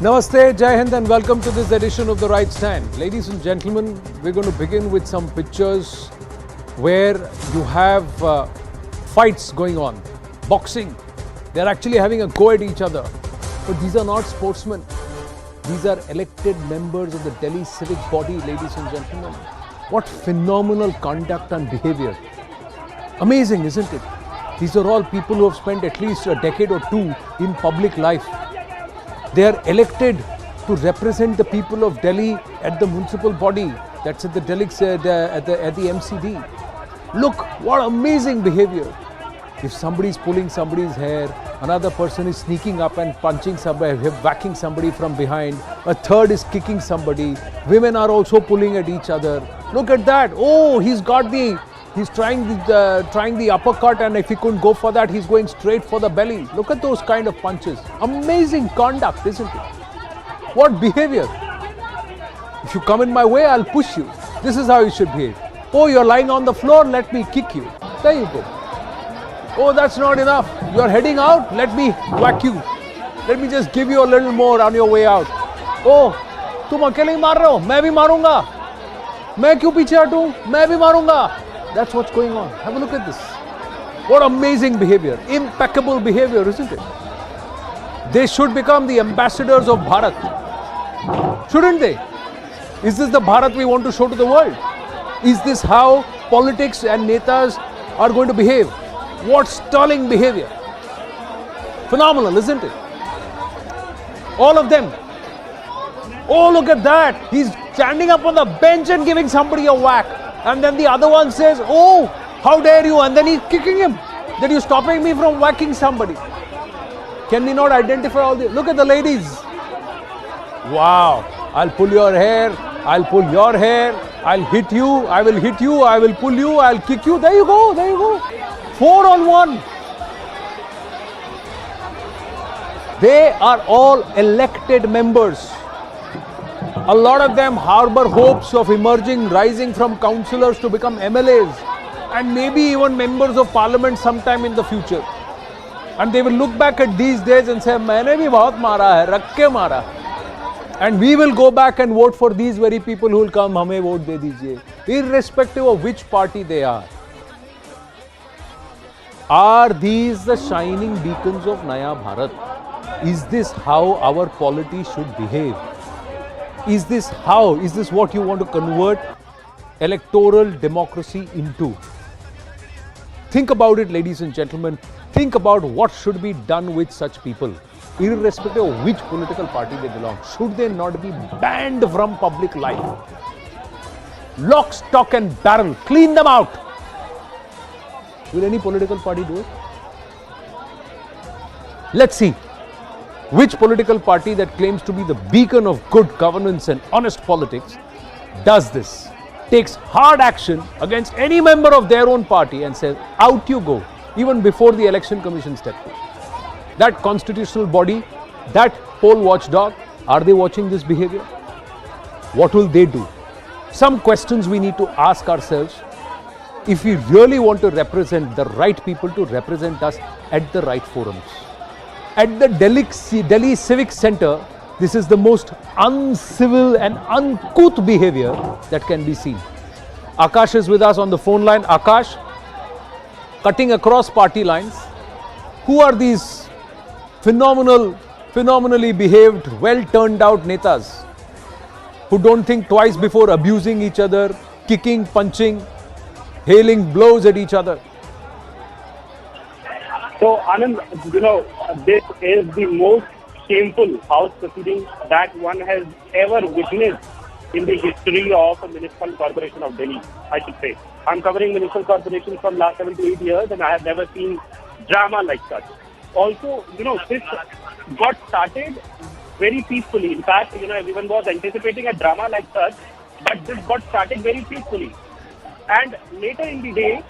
Namaste, Jai Hind, and welcome to this edition of The Right Stand. Ladies and gentlemen, we're going to begin with some pictures where you have fights going on, boxing. They're actually having a go at each other. But these are not sportsmen. These are elected members of the Delhi civic body, ladies and gentlemen. What phenomenal conduct and behavior. Amazing, isn't it? These are all people who have spent at least a decade or two in public life. They are elected to represent the people of Delhi at the municipal body. That's at the Delhi, at the MCD. Look, what amazing behavior. If somebody is pulling somebody's hair, another person is sneaking up and punching somebody, whacking somebody from behind. A third is kicking somebody. Women are also pulling at each other. Look at that. Oh, he's trying the uppercut, and if he couldn't go for that, he's going straight for the belly. Look at those kind of punches. Amazing conduct, isn't it? What behavior. If you come in my way, I'll push you. This is how you should behave. Oh, you're lying on the floor, let me kick you. There you go. Oh, that's not enough. You're heading out, let me whack you. Let me just give you a little more on your way out. Oh, तुम अकेले ही मार रहे हो, मैं भी मारूंगा. मैं क्यों पीछे हटूं, मैं भी मारूंगा. That's what's going on. Have a look at this. What amazing behavior. Impeccable behavior, isn't it? They should become the ambassadors of Bharat. Shouldn't they? Is this the Bharat we want to show to the world? Is this how politics and netas are going to behave? What sterling behavior. Phenomenal, isn't it? All of them. Oh, look at that. He's standing up on the bench and giving somebody a whack. And then the other one says, oh, how dare you? And then he's kicking him. That you're stopping me from whacking somebody. Can we not identify all this? Look at the ladies. Wow. I'll pull your hair. I'll pull your hair. I'll hit you. I will hit you. I will pull you. I'll kick you. There you go. There you go. 4 on 1. They are all elected members. A lot of them harbor hopes of emerging, rising from councillors to become MLAs and maybe even members of parliament sometime in the future. And they will look back at these days and say, मैंने भी बहुत मारा है, रख के मारा. And we will go back and vote for these very people who will come, हमें vote दे दीजिए, irrespective of which party they are. Are these the shining beacons of Naya Bharat? Is this how our polity should behave? Is this what you want to convert electoral democracy into? Think about it, ladies and gentlemen. Think about what should be done with such people, irrespective of which political party they belong. Should they not be banned from public life? Lock, stock and barrel, clean them out. Will any political party do it? Let's see. Which political party that claims to be the beacon of good governance and honest politics does this, takes hard action against any member of their own party and says, out you go, even before the election commission steps in. That constitutional body, that poll watchdog, are they watching this behavior? What will they do? Some questions we need to ask ourselves if we really want to represent the right people to represent us at the right forums. At the Delhi Civic Centre, this is the most uncivil and uncouth behavior that can be seen. Akash is with us on the phone line. Akash, cutting across party lines, who are these phenomenally behaved, well turned out netas who don't think twice before abusing each other, kicking, punching, hailing blows at each other? So, Anand, this is the most shameful House proceeding that one has ever witnessed in the history of a municipal corporation of Delhi, I should say. I'm covering municipal corporations from last 7 to 8 years and I have never seen drama like such. Also, this got started very peacefully. In fact, everyone was anticipating a drama like such, but this got started very peacefully. And later in the day,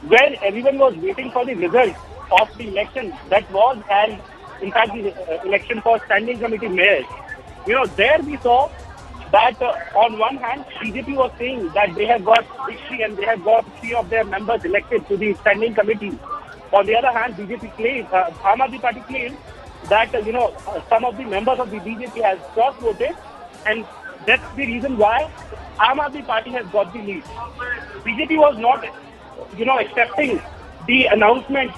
where everyone was waiting for the results of the election that was held, in fact the election for standing committee mayors, there we saw that on one hand BJP was saying that they have got victory and they have got 3 of their members elected to the standing committee. On the other hand, BJP claimed, Aam Aadmi Party claimed that some of the members of the BJP has cross-voted, and that's the reason why Aam Aadmi Party has got the lead. BJP was not, accepting the announcement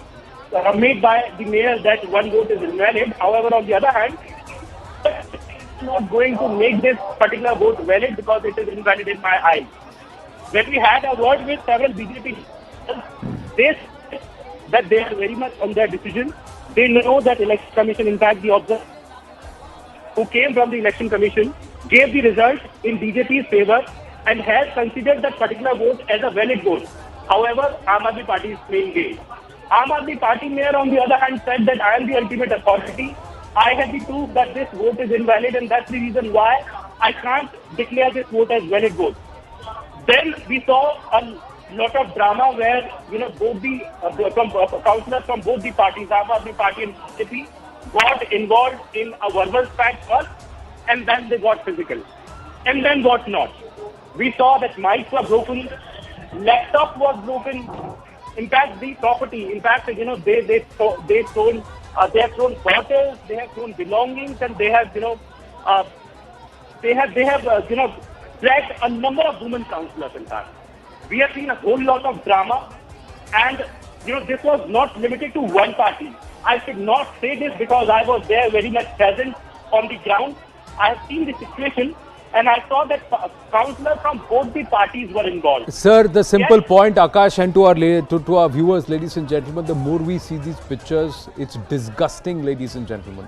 made by the mayor that one vote is invalid. However, on the other hand, it's not going to make this particular vote valid because it is invalid in my eyes. When we had a word with several BJP, they said that they are very much on their decision. They know that election commission, in fact, the observer who came from the election commission gave the result in BJP's favor and has considered that particular vote as a valid vote. However, Aam Aadmi Party is playing game. Aam Aadmi Party mayor, on the other hand, said that I am the ultimate authority. I have the proof that this vote is invalid, and that's the reason why I can't declare this vote as valid vote. Then we saw a lot of drama where both the councillors from both the parties, Aam Aadmi Party and BJP, got involved in a verbal spat first, and then they got physical, and then what not. We saw that mics were broken, laptop was broken. In fact, the property. In fact, they have thrown bottles, they have thrown belongings, and they have dragged a number of women councillors. In fact, we have seen a whole lot of drama, and this was not limited to one party. I should not say this because I was there very much present on the ground. I have seen the situation, and I saw that councillors from both the parties were involved. Sir, the simple point, Akash, and to our viewers, ladies and gentlemen, the more we see these pictures, it's disgusting, ladies and gentlemen.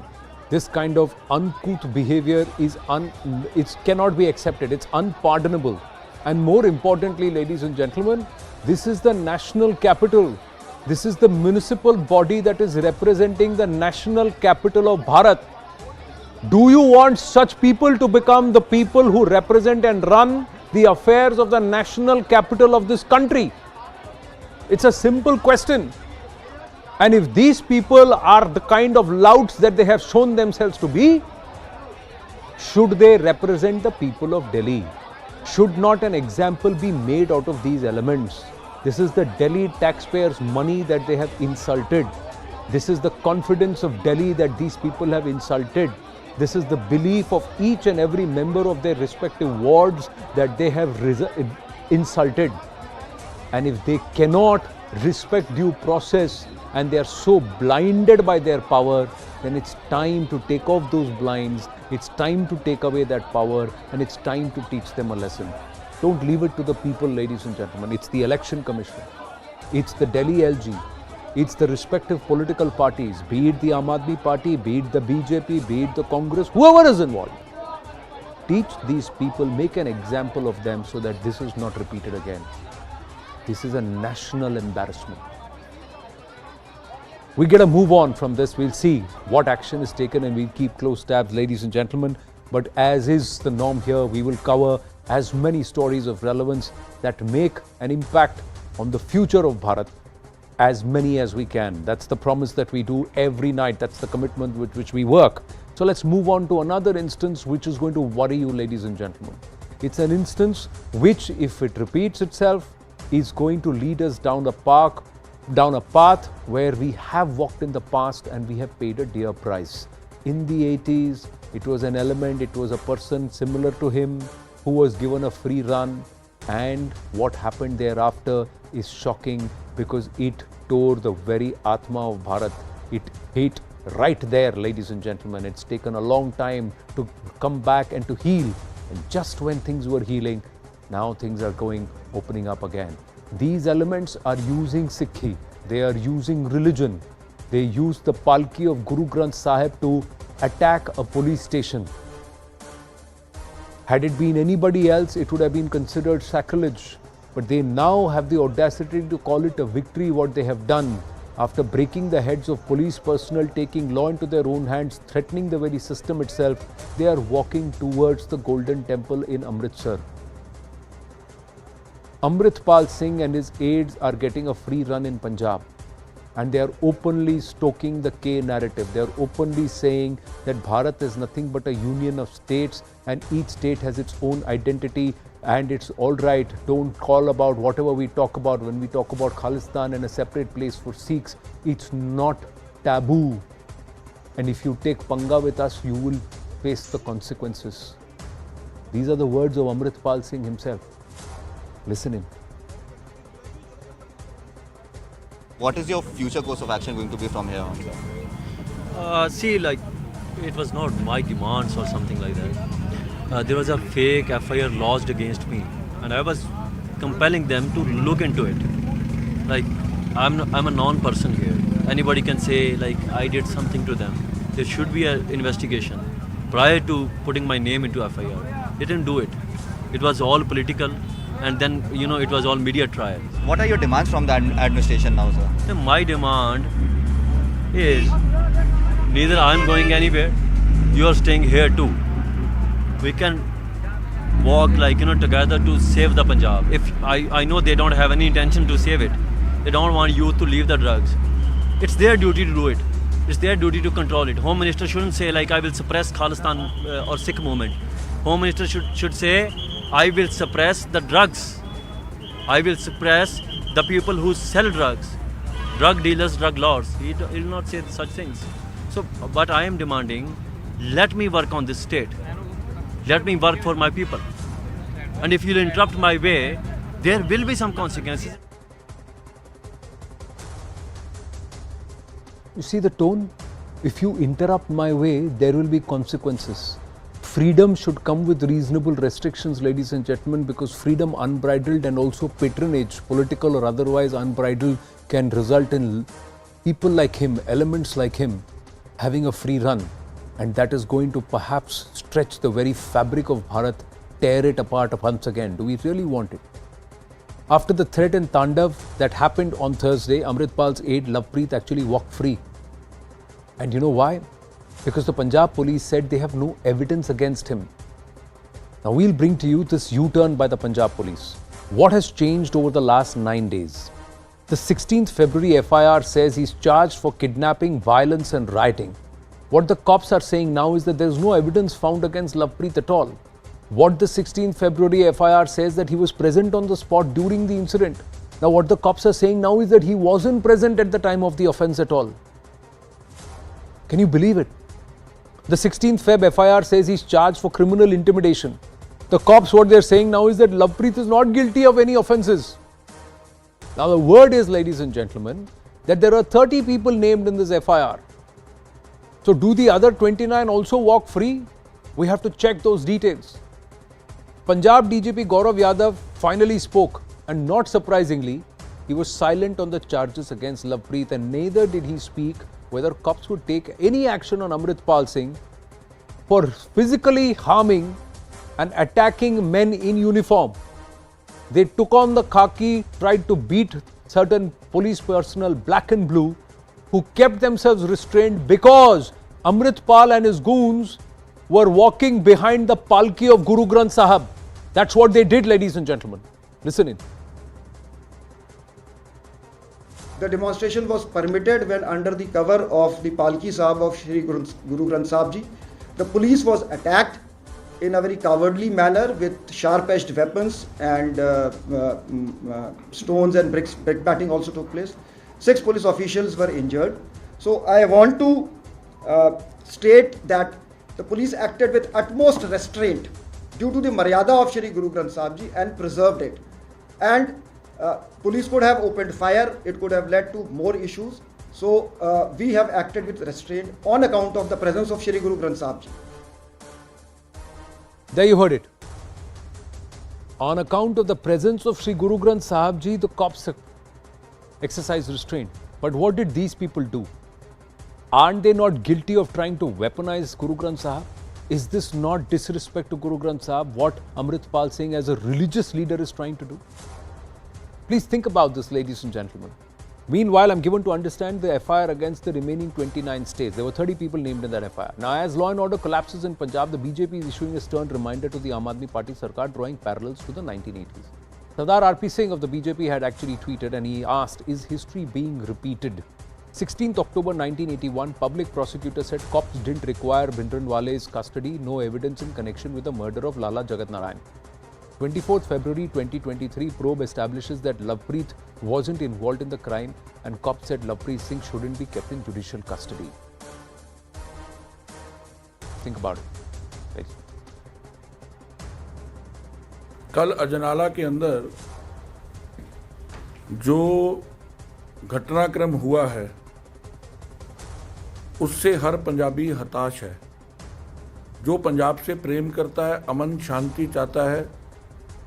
This kind of uncouth behavior it cannot be accepted. It's unpardonable. And more importantly, ladies and gentlemen, this is the national capital. This is the municipal body that is representing the national capital of Bharat. Do you want such people to become the people who represent and run the affairs of the national capital of this country? It's a simple question. And if these people are the kind of louts that they have shown themselves to be, should they represent the people of Delhi? Should not an example be made out of these elements? This is the Delhi taxpayers' money that they have insulted. This is the confidence of Delhi that these people have insulted. This is the belief of each and every member of their respective wards that they have insulted. And if they cannot respect due process and they are so blinded by their power, then it's time to take off those blinds. It's time to take away that power, and it's time to teach them a lesson. Don't leave it to the people, ladies and gentlemen. It's the election commission. It's the Delhi LG. It's the respective political parties, be it the Aam Aadmi Party, be it the BJP, be it the Congress, whoever is involved. Teach these people, make an example of them so that this is not repeated again. This is a national embarrassment. We get a move on from this. We'll see what action is taken, and we'll keep close tabs, ladies and gentlemen. But as is the norm here, we will cover as many stories of relevance that make an impact on the future of Bharat, as many as we can. That's the promise that we do every night. That's the commitment with which we work. So let's move on to another instance which is going to worry you, ladies and gentlemen. It's an instance which, if it repeats itself, is going to lead us down a path where we have walked in the past and we have paid a dear price. In the 80s, it was an element, it was a person similar to him who was given a free run, and what happened thereafter is shocking because it tore the very Atma of Bharat. It hit right there, ladies and gentlemen. It's taken a long time to come back and to heal. And just when things were healing, now things are opening up again. These elements are using Sikhi. They are using religion. They use the palki of Guru Granth Sahib to attack a police station. Had it been anybody else, it would have been considered sacrilege. But they now have the audacity to call it a victory, what they have done. After breaking the heads of police personnel, taking law into their own hands, threatening the very system itself, they are walking towards the Golden Temple in Amritsar. Amritpal Singh and his aides are getting a free run in Punjab. And they are openly stoking the K narrative. They are openly saying that Bharat is nothing but a union of states and each state has its own identity, and it's all right. Don't call about whatever we talk about when we talk about Khalistan and a separate place for Sikhs. It's not taboo. And if you take panga with us, you will face the consequences. These are the words of Amritpal Singh himself. Listen in. What is your future course of action going to be from here on, sir? See, like, it was not my demands or something like that. There was a fake FIR lodged against me, and I was compelling them to look into it. Like, I'm a non-person here. Anybody can say, like, I did something to them. There should be an investigation prior to putting my name into FIR. They didn't do it. It was all political, and then, it was all media trial. What are your demands from the administration now, sir? And my demand is neither I'm going anywhere, you are staying here too. We can walk together to save the Punjab. If I know they don't have any intention to save it. They don't want youth to leave the drugs. It's their duty to do it. It's their duty to control it. Home Minister shouldn't say I will suppress Khalistan or Sikh movement. Home Minister should say I will suppress the drugs. I will suppress the people who sell drugs. Drug dealers, drug lords. He will not say such things. So, but I am demanding, let me work on this state. Let me work for my people. And if you interrupt my way, there will be some consequences. You see the tone? If you interrupt my way, there will be consequences. Freedom should come with reasonable restrictions, ladies and gentlemen, because freedom unbridled and also patronage, political or otherwise unbridled, can result in people like him, elements like him, having a free run. And that is going to perhaps stretch the very fabric of Bharat, tear it apart once again. Do we really want it? After the threat and Tandav that happened on Thursday, Amritpal's aide Lovepreet actually walked free. And you know why? Because the Punjab police said they have no evidence against him. Now we'll bring to you this U-turn by the Punjab police. What has changed over the last 9 days? The 16th February FIR says he's charged for kidnapping, violence and rioting. What the cops are saying now is that there's no evidence found against Lovepreet at all. What the 16th February FIR says that he was present on the spot during the incident. Now what the cops are saying now is that he wasn't present at the time of the offence at all. Can you believe it? The 16th Feb FIR says he's charged for criminal intimidation. The cops, what they're saying now is that Lovepreet is not guilty of any offences. Now the word is, ladies and gentlemen, that there are 30 people named in this FIR. So do the other 29 also walk free? We have to check those details. Punjab DGP Gaurav Yadav finally spoke, and not surprisingly, he was silent on the charges against Lovepreet, and neither did he speak whether cops would take any action on Amritpal Singh for physically harming and attacking men in uniform. They took on the khaki, tried to beat certain police personnel, black and blue, who kept themselves restrained because Amritpal and his goons were walking behind the palki of Guru Granth Sahib. That's what they did, ladies and gentlemen. Listen in. The demonstration was permitted when under the cover of the Palki Sahib of Shri Guru Granth Sahib Ji, the police was attacked in a very cowardly manner with sharp-edged weapons, and stones and brickbatting also took place. 6 police officials were injured. So I want to state that the police acted with utmost restraint due to the maryada of Shri Guru Granth Sahib Ji and preserved it. And police could have opened fire, it could have led to more issues. So we have acted with restraint on account of the presence of Shri Guru Granth Sahib Ji. There you heard it. On account of the presence of Shri Guru Granth Sahib Ji, the cops exercised restraint. But what did these people do? Aren't they not guilty of trying to weaponize Guru Granth Sahib? Is this not disrespect to Guru Granth Sahib, what Amritpal Singh as a religious leader is trying to do? Please think about this, ladies and gentlemen. Meanwhile, I'm given to understand the FIR against the remaining 29 states. There were 30 people named in that FIR. Now, as law and order collapses in Punjab, the BJP is issuing a stern reminder to the Aam Aadmi Party Sarkar, drawing parallels to the 1980s. Sardar R.P. Singh of the BJP had actually tweeted, and he asked, is history being repeated? 16th October 1981, public prosecutor said cops didn't require Bhindranwale's custody, no evidence in connection with the murder of Lala Jagat Narayan. 24th February 2023, probe establishes that Lovepreet wasn't involved in the crime, and cops said Lovepreet Singh shouldn't be kept in judicial custody. think about it. Please. कल अजनाला के अंदर जो घटनाक्रम हुआ है उससे हर पंजाबी हताश है। जो पंजाब से प्रेम करता है, अमन शांति चाहता है,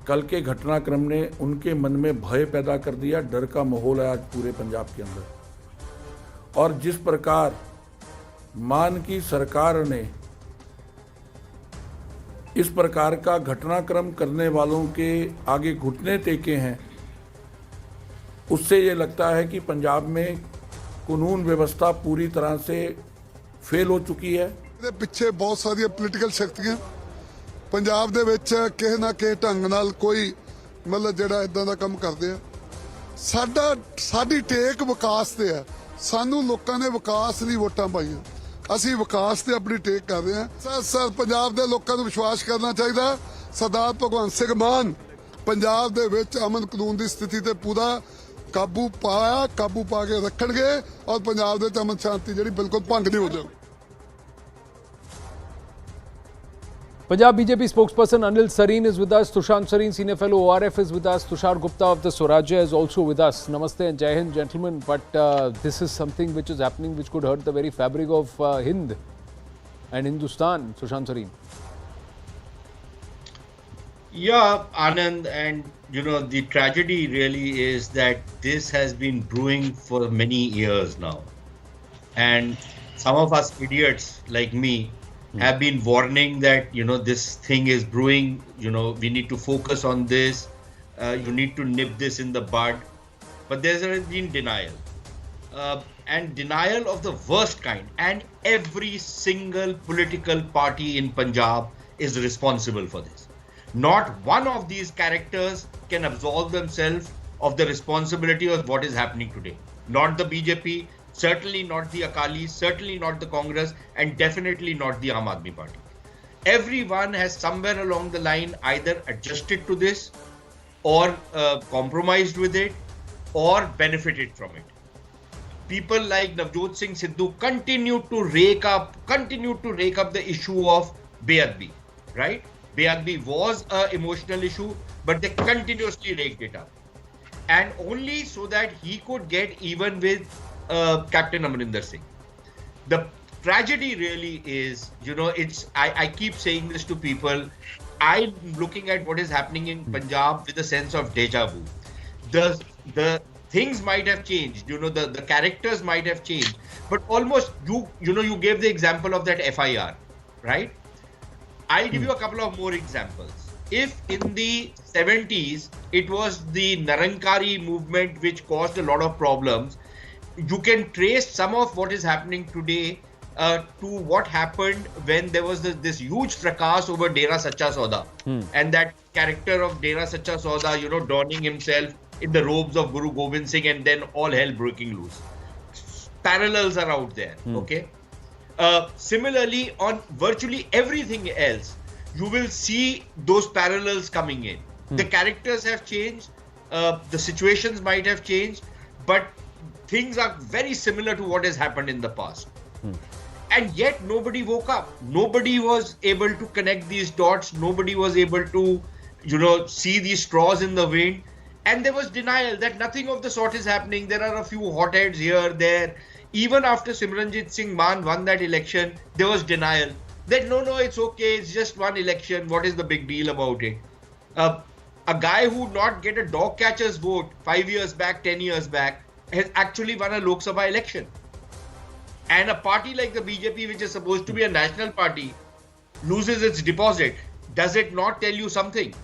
कल के घटनाक्रम ने उनके मन में भय पैदा कर दिया। डर का माहौल है आज पूरे पंजाब के अंदर। और जिस प्रकार मान की सरकार ने इस प्रकार का घटनाक्रम करने वालों के आगे घुटने टेके हैं, उससे ये लगता है कि पंजाब में कानून व्यवस्था पूरी तरह से फेल हो चुकी है। ਪਿੱਛੇ ਬਹੁਤ ਸਾਰੀਆਂ ਪੋਲੀਟੀਕਲ ਸ਼ਕਤੀਆਂ ਪੰਜਾਬ ਦੇ ਵਿੱਚ ਕਿਸੇ ਨਾ ਕਿਸੇ ਢੰਗ ਨਾਲ ਕੋਈ ਮਤਲਬ ਜਿਹੜਾ ਇਦਾਂ ਦਾ ਕੰਮ ਕਰਦੇ ਆ। ਸਾਡੀ ਟੇਕ ਵਿਕਾਸ ਤੇ ਆ। ਸਾਨੂੰ ਲੋਕਾਂ ਨੇ ਵਿਕਾਸ ਲਈ ਵੋਟਾਂ ਪਾਈਆਂ। ਅਸੀਂ ਵਿਕਾਸ ਤੇ ਆਪਣੀ ਟੇਕ ਕਰ ਰਹੇ ਹਾਂ। ਸਰ ਪੰਜਾਬ ਦੇ ਲੋਕਾਂ ਨੂੰ ਵਿਸ਼ਵਾਸ ਕਰਨਾ ਚਾਹੀਦਾ। ਸਰਦਾਰ ਭਗਵੰਤ ਸਿੰਘ ਮਾਨ ਪੰਜਾਬ ਦੇ ਵਿੱਚ ਅਮਨ ਕਾਨੂੰਨ ਦੀ ਸਥਿਤੀ ਤੇ ਪੂਰਾ ਕਾਬੂ ਪਾ ਕੇ ਰੱਖਣਗੇ ਔਰ ਪੰਜਾਬ ਦੇ ਵਿੱਚ ਅਮਨ ਸ਼ਾਂਤੀ ਜਿਹੜੀ ਬਿਲਕੁਲ ਭੰਗ ਨਹੀਂ ਹੋ ਜਾਊਗੀ। Punjab BJP spokesperson Anil Sareen is with us. Tushar Sareen, senior fellow ORF, is with us. Tushar Gupta of the Swarajya is also with us. Namaste and Jai Hind, gentlemen. But this is something which is happening which could hurt the very fabric of Hind and Hindustan. Tushar Sareen. Yeah, Anand, and the tragedy really is that this has been brewing for many years now. And some of us idiots like me have been warning that, this thing is brewing, we need to focus on this, you need to nip this in the bud. But there's been denial. And denial of the worst kind. And every single political party in Punjab is responsible for this. Not one of these characters can absolve themselves of the responsibility of what is happening today. Not the BJP, certainly not the Akalis, certainly not the Congress, and definitely not the Aam Aadmi Party. Everyone has somewhere along the line either adjusted to this or compromised with it or benefited from it. People like Navjot Singh Sidhu continue to rake up the issue of Beadbi, right? Beadbi was an emotional issue, but they continuously raked it up. And only so that he could get even with Captain Amarinder Singh. The tragedy really is, I keep saying this to people, I'm looking at what is happening in Punjab with a sense of deja vu. The things might have changed, the characters might have changed, but almost, you gave the example of that FIR, right? I'll give you a couple of more examples. If in the 70s, it was the Narankari movement which caused a lot of problems, you can trace some of what is happening today to what happened when there was this huge fracas over Dera Sacha Sauda. And that character of Dera Sacha Sauda, donning himself in the robes of Guru Gobind Singh, and then all hell breaking loose. Parallels are out there, okay? Similarly, on virtually everything else, you will see those parallels coming in. The characters have changed, the situations might have changed, but things are very similar to what has happened in the past. And yet nobody woke up. Nobody was able to connect these dots. Nobody was able to, see these straws in the wind. And there was denial that nothing of the sort is happening. There are a few hotheads here, there. Even after Simranjit Singh Mann won that election, there was denial that no, it's okay, it's just one election, what is the big deal about it? A guy who would not get a dog catcher's vote 5 years back, 10 years back, has actually won a Lok Sabha election. And a party like the BJP, which is supposed to be a national party, loses its deposit. Does it not tell you something?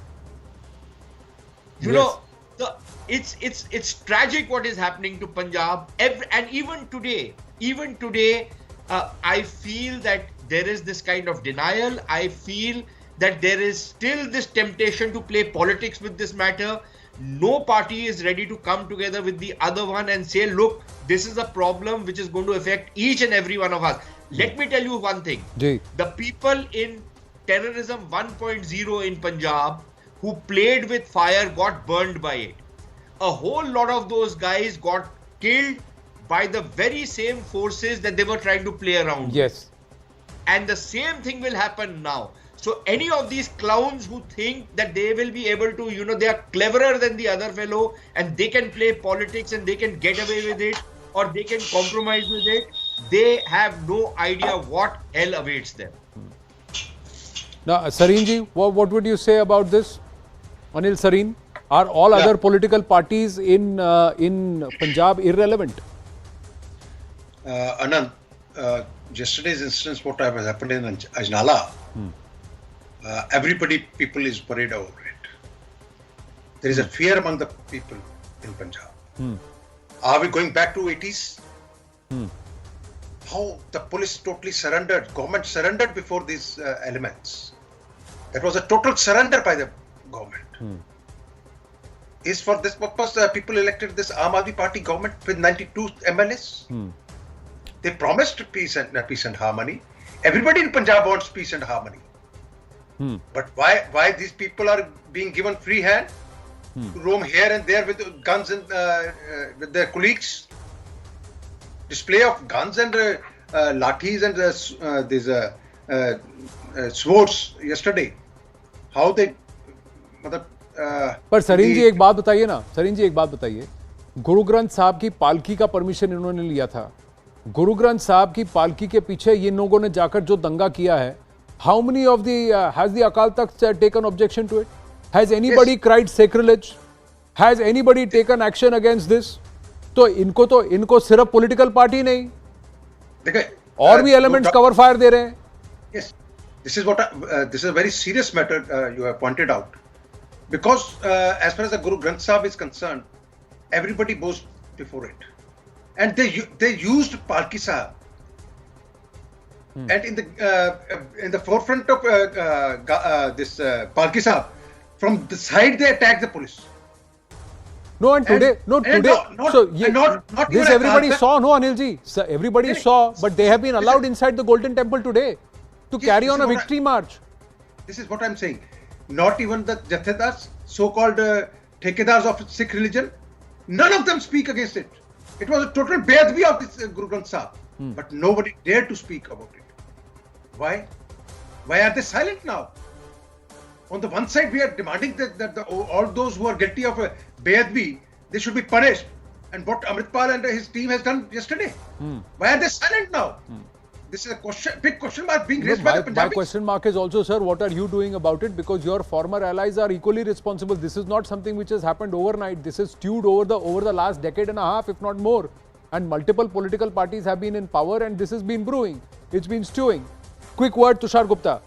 It's tragic what is happening to Punjab. And even today, I feel that there is this kind of denial. I feel that there is still this temptation to play politics with this matter. No party is ready to come together with the other one and say, look, this is a problem which is going to affect each and every one of us. Let me tell you one thing. The people in Terrorism 1.0 in Punjab who played with fire got burned by it. A whole lot of those guys got killed by the very same forces that they were trying to play around. Yes. And the same thing will happen now. So any of these clowns who think that they will be able to, you know, they are cleverer than the other fellow and they can play politics and they can get away with it or they can compromise with it, they have no idea what hell awaits them. Now, Sareen ji, what would you say about this? Anil Sareen, are all other political parties in Punjab irrelevant? Anand, yesterday's instance, what has happened in Ajnala, people is worried over it. There is a fear among the people in Punjab. Are we going back to 80s? How the police totally surrendered, government surrendered before these elements. That was a total surrender by the government. Is for this purpose people elected this Aam Aadmi Party government with 92 MLAs? They promised peace and harmony. Everybody in Punjab wants peace and harmony. But why these people are being given free hand to roam here and there with guns and with their colleagues? Display of guns and lathis and these swords yesterday. How they... पर सरीन जी एक बात बताइए ना, सरीन जी एक बात बताइए, गुरु ग्रंथ साहब की पालकी का परमिशन इन्होंने लिया था, गुरु ग्रंथ साहब की पालकी के पीछे ये लोगों ने जाकर जो दंगा किया है, how many of the has the Akal Takht taken objection to it? Has anybody cried sacrilege? Has anybody taken action against this? तो इनको सिर्फ पॉलिटिकल पार्टी नहीं, और भी एलिमेंट्स कवर फायर दे रहे हैं. Yes, this is a very serious matter you have pointed out. Because as far as the Guru Granth Sahib is concerned, everybody bows before it, and they used Palki Sahib, and in the forefront of this Palki Sahib, from the side they attacked the police. No, and today. This everybody saw, no, Anil ji. So everybody saw, but they have been allowed inside the Golden Temple today to carry on a victory march. This is what I'm saying. Not even the Jathedars, so-called Thekedars of Sikh religion, none of them speak against it. It was a total beadvi of this Guru Granth Sahib, but nobody dared to speak about it. Why? Why are they silent now? On the one side, we are demanding that all those who are guilty of beadvi, they should be punished. And what Amritpal and his team has done yesterday. Why are they silent now? This is a big question mark being raised by the Punjabis. My question mark is also, sir, what are you doing about it? Because your former allies are equally responsible. This is not something which has happened overnight. This is stewed over the last decade and a half, if not more. And multiple political parties have been in power, and this has been brewing. It's been stewing. Quick word, Tushar Gupta.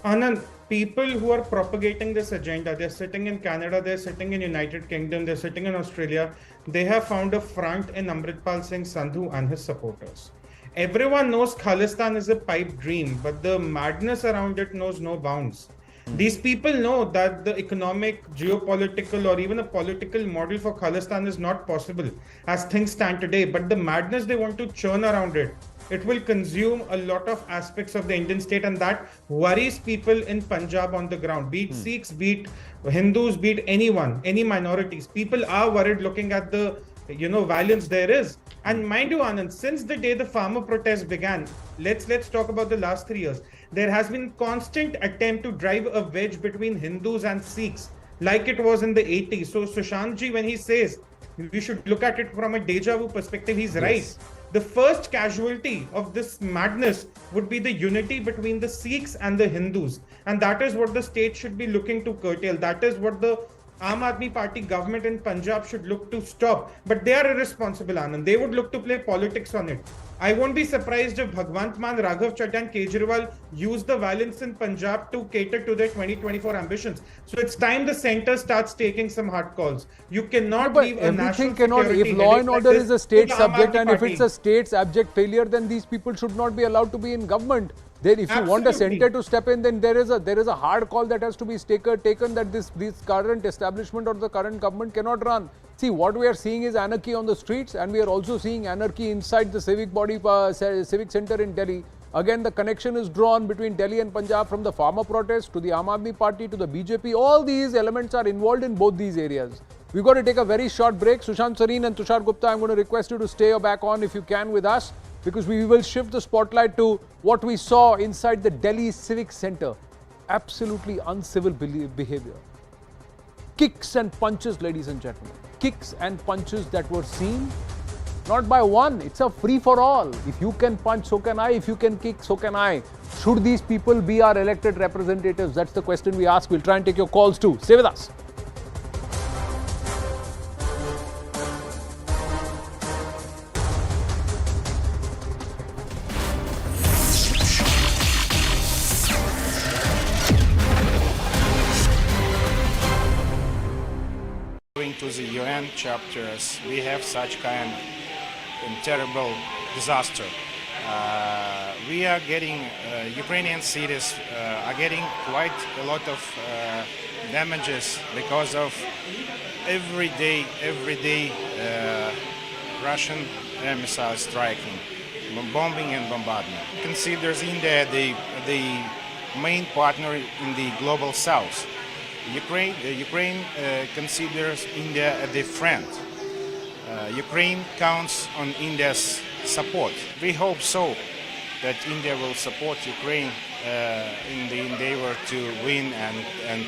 Anand, people who are propagating this agenda, they're sitting in Canada, they're sitting in United Kingdom, they're sitting in Australia. They have found a front in Amritpal Singh Sandhu and his supporters. Everyone knows Khalistan is a pipe dream, but the madness around it knows no bounds. These people know that the economic, geopolitical, or even a political model for Khalistan is not possible as things stand today. But the madness they want to churn around it, it will consume a lot of aspects of the Indian state, and that worries people in Punjab on the ground. Be it Sikhs, be it Hindus, be it anyone, any minorities. People are worried looking at the violence there is. And mind you, Anand, since the day the farmer protests began, let's talk about the last 3 years. There has been constant attempt to drive a wedge between Hindus and Sikhs, like it was in the 80s. So Sushant ji, when he says we should look at it from a deja vu perspective, he's right. The first casualty of this madness would be the unity between the Sikhs and the Hindus. And that is what the state should be looking to curtail. That is what the Aam Aadmi Party government in Punjab should look to stop. But they are irresponsible, Anand. They would look to play politics on it. I won't be surprised if Bhagwant Mann, Raghav Chaddha and Kejriwal use the violence in Punjab to cater to their 2024 ambitions. So it's time the centre starts taking some hard calls. You cannot leave a national security. If law and order is a state subject and if it's a state's abject failure, then these people should not be allowed to be in government. Then if you want a centre to step in, then there is a hard call that has to be taken that this current establishment or the current government cannot run. See, what we are seeing is anarchy on the streets, and we are also seeing anarchy inside the civic centre in Delhi. Again, the connection is drawn between Delhi and Punjab, from the farmer protest to the Aam Aadmi Party to the BJP. All these elements are involved in both these areas. We've got to take a very short break. Sushant Sareen and Tushar Gupta, I'm going to request you to stay back on if you can with us. because we will shift the spotlight to what we saw inside the Delhi Civic Center. Absolutely uncivil behavior. Kicks and punches, ladies and gentlemen. Kicks and punches that were seen not by one. It's a free-for-all. If you can punch, so can I. If you can kick, so can I. Should these people be our elected representatives? That's the question we ask. We'll try and take your calls too. Stay with us. Going to the UN chapters, we have such kind of terrible disaster. We are getting, Ukrainian cities are getting quite a lot of damages because of every day Russian air missiles striking, bombing and bombardment. Considers India the main partner in the global south. Ukraine considers India a friend. Ukraine counts on India's support. We hope so that India will support Ukraine in the endeavor to win and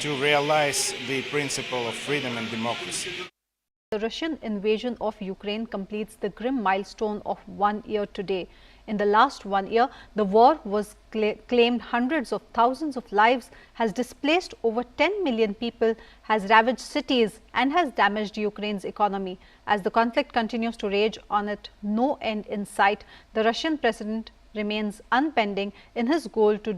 to realize the principle of freedom and democracy. The Russian invasion of Ukraine completes the grim milestone of 1 year today. In the last 1 year, the war was claimed hundreds of thousands of lives, has displaced over 10 million people, has ravaged cities and has damaged Ukraine's economy. As the conflict continues to rage on it, no end in sight, the Russian president remains unbending in his goal to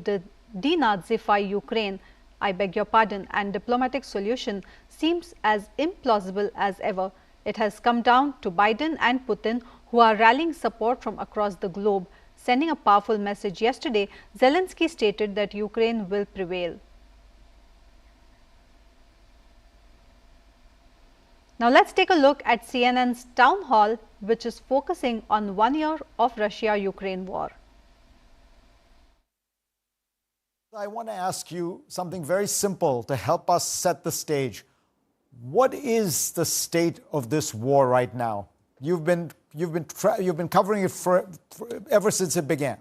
denazify Ukraine. I beg your pardon, and diplomatic solution seems as implausible as ever. It has come down to Biden and Putin, who are rallying support from across the globe. Sending a powerful message yesterday, Zelensky stated that Ukraine will prevail. Now let's take a look at CNN's town hall, which is focusing on 1 year of Russia-Ukraine war. I want to ask you something very simple to help us set the stage. What is the state of this war right now? You've been covering it ever since it began.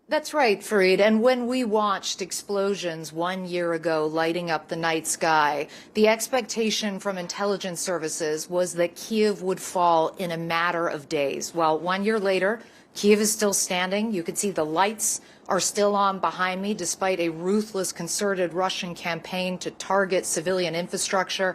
That's right, Fareed. And when we watched explosions 1 year ago lighting up the night sky, the expectation from intelligence services was that Kyiv would fall in a matter of days. Well, 1 year later, Kyiv is still standing. You can see the lights are still on behind me, despite a ruthless, concerted Russian campaign to target civilian infrastructure.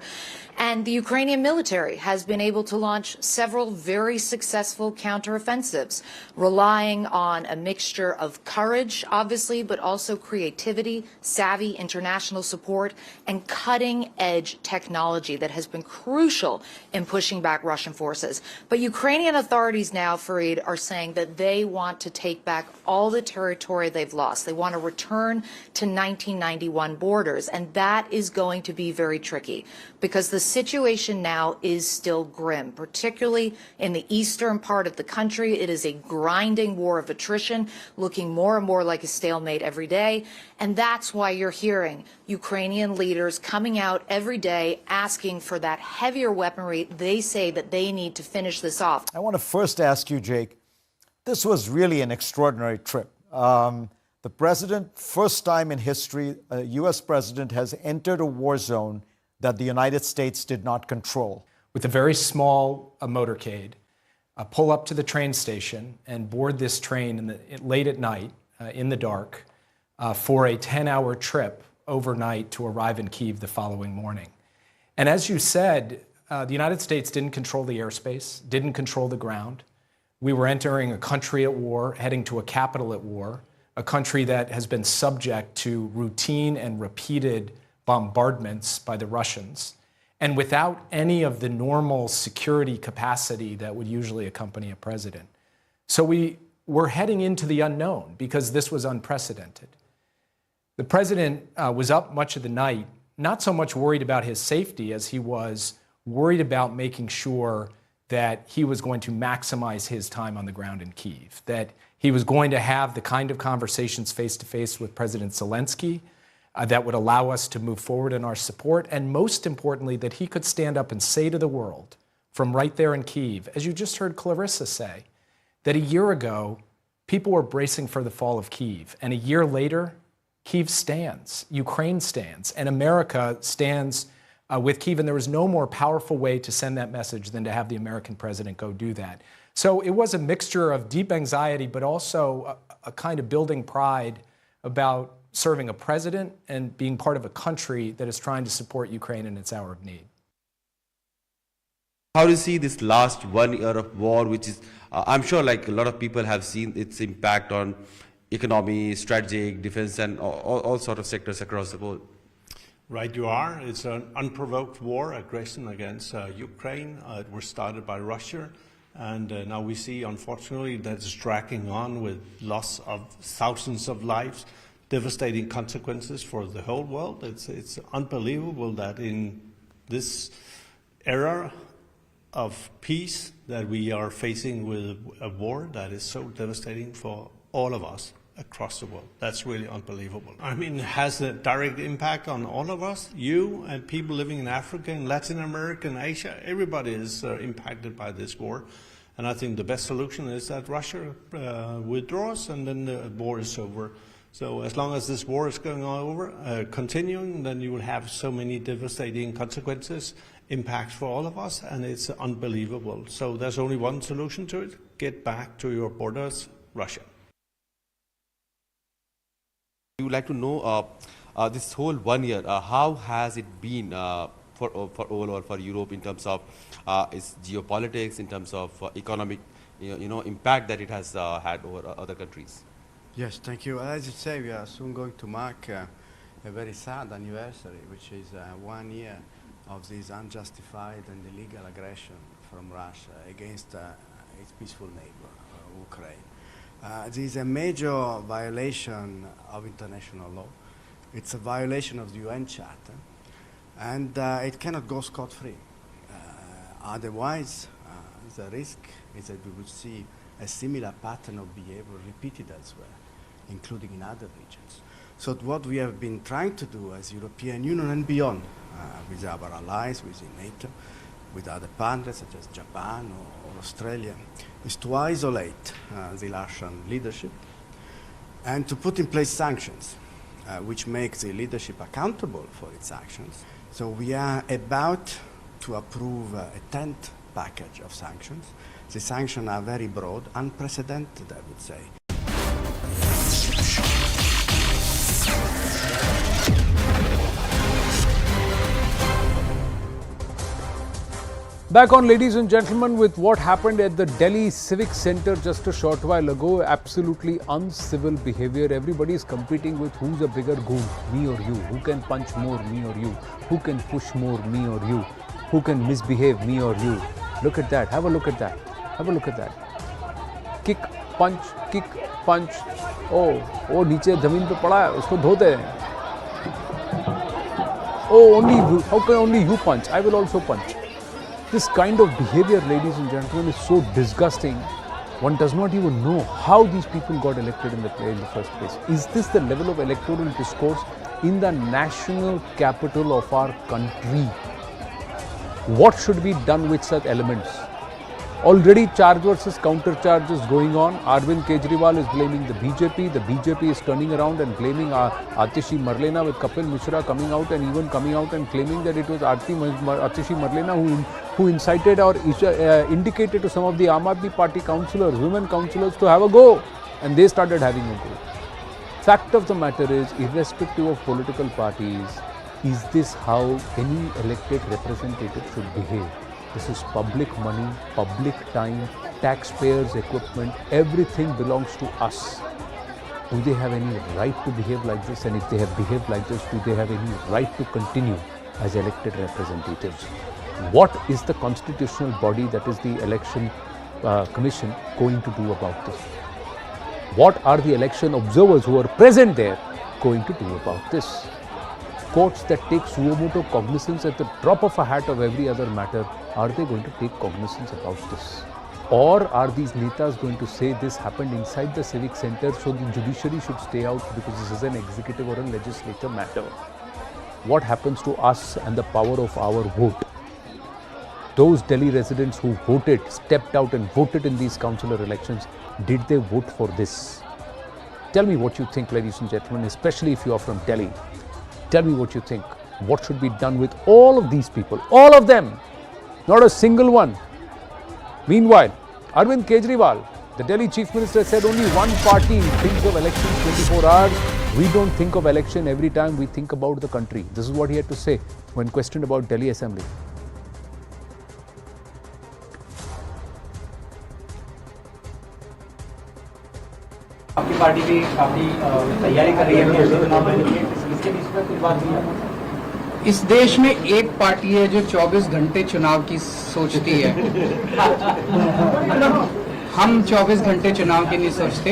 And the Ukrainian military has been able to launch several very successful counteroffensives, relying on a mixture of courage, obviously, but also creativity, savvy international support, and cutting-edge technology that has been crucial in pushing back Russian forces. But Ukrainian authorities now, Fareed, are saying that they want to take back all the territory they've lost. They want to return to 1991 borders, and that is going to be very tricky because the situation now is still grim, particularly in the eastern part of the country. It is a grinding war of attrition, looking more and more like a stalemate every day. And that's why you're hearing Ukrainian leaders coming out every day asking for that heavier weaponry they say that they need to finish this off. I want to first ask you, Jake, this was really an extraordinary trip. The president, first time in history, a U.S. president has entered a war zone that the United States did not control. With a very small motorcade, pull up to the train station and board this train late at night in the dark for a 10-hour trip overnight to arrive in Kyiv the following morning. And as you said, the United States didn't control the airspace, didn't control the ground. We were entering a country at war, heading to a capital at war, a country that has been subject to routine and repeated bombardments by the Russians, and without any of the normal security capacity that would usually accompany a president. So we were heading into the unknown because this was unprecedented. The president was up much of the night, not so much worried about his safety as he was worried about making sure that he was going to maximize his time on the ground in Kyiv, that he was going to have the kind of conversations face-to-face with President Zelensky that would allow us to move forward in our support, and most importantly, that he could stand up and say to the world, from right there in Kyiv. As you just heard Clarissa say, that a year ago, people were bracing for the fall of Kyiv. And a year later, Kyiv stands, Ukraine stands, and America stands with Kyiv. And there was no more powerful way to send that message than to have the American president go do that. So it was a mixture of deep anxiety, but also a kind of building pride about serving a president and being part of a country that is trying to support Ukraine in its hour of need. How do you see this last 1 year of war, which is, I'm sure like a lot of people have seen its impact on economy, strategic, defense, and all sort of sectors across the world? Right, you are. It's an unprovoked war, aggression against Ukraine. It was started by Russia. And now we see, unfortunately, that it's dragging on with loss of thousands of lives, devastating consequences for the whole world. It's unbelievable that in this era of peace that we are facing with a war that is so devastating for all of us across the world. That's really unbelievable. I mean, it has a direct impact on all of us, you and people living in Africa and Latin America and Asia. Everybody is impacted by this war. And I think the best solution is that Russia withdraws and then the war is over. So as long as this war is going on continuing, then you will have so many devastating consequences, impacts for all of us, and it's unbelievable. So there's only one solution to it: get back to your borders, Russia. We would like to know this whole 1 year, how has it been for overall for Europe in terms of its geopolitics, in terms of economic, impact that it has had over other countries? Yes, thank you. As you say, we are soon going to mark a very sad anniversary, which is 1 year of this unjustified and illegal aggression from Russia against its peaceful neighbor, Ukraine. This is a major violation of international law. It's a violation of the UN Charter, and it cannot go scot-free. Otherwise, the risk is that we would see a similar pattern of behavior repeated elsewhere, including in other regions. So what we have been trying to do as European Union and beyond, with our allies within NATO, with other partners such as Japan or Australia, is to isolate the Russian leadership and to put in place sanctions, which make the leadership accountable for its actions. So we are about to approve a 10th package of sanctions. The sanctions are very broad, unprecedented, I would say. Back on, ladies and gentlemen, with what happened at the Delhi Civic Centre just a short while ago. Absolutely uncivil behaviour. Everybody is competing with who's a bigger goon, me or you. Who can punch more, me or you. Who can push more, me or you. Who can misbehave, me or you. Look at that. Have a look at that. Have a look at that. Kick, punch, kick, punch. Oh, नीचे ज़मीन पे पड़ा है, उसको धोते हैं. Oh, how can only you punch? I will also punch. This kind of behavior, ladies and gentlemen, is so disgusting. One does not even know how these people got elected in the first place. Is this the level of electoral discourse in the national capital of our country? What should be done with such elements? Already charge versus counter charge is going on. Arvind Kejriwal is blaming the BJP. The BJP is turning around and blaming Atishi Marlena, with Kapil Mishra coming out and even coming out and claiming that it was Atishi Marlena who incited or indicated to some of the Aam Aadmi Party councillors, women councillors, to have a go. And they started having a go. Fact of the matter is, irrespective of political parties, is this how any elected representative should behave? This is public money, public time, taxpayers' equipment, everything belongs to us. Do they have any right to behave like this? And if they have behaved like this, do they have any right to continue as elected representatives? What is the constitutional body, that is the Election Commission, going to do about this? What are the election observers who are present there going to do about this? Courts that take suo motu cognizance at the drop of a hat of every other matter, are they going to take cognizance about this? Or are these netas going to say this happened inside the civic centre, so the judiciary should stay out because this is an executive or a legislative matter? What happens to us and the power of our vote? those Delhi residents who voted, stepped out and voted in these councillor elections, did they vote for this? Tell me what you think, ladies and gentlemen, especially if you are from Delhi. Tell me what you think. What should be done with all of these people? All of them. Not a single one. Meanwhile, Arvind Kejriwal, the Delhi Chief Minister, said only one party thinks of elections 24 hours. We don't think of election every time we think about the country. This is what he had to say when questioned about Delhi Assembly. आपकी party भी काफी तैयारी कर रही है चुनाव के लिए, इसके बीच में कुछ बात हुई है? इस देश में एक पार्टी है जो 24 घंटे चुनाव की सोचती है। हम 24 घंटे चुनाव की नहीं सोचते,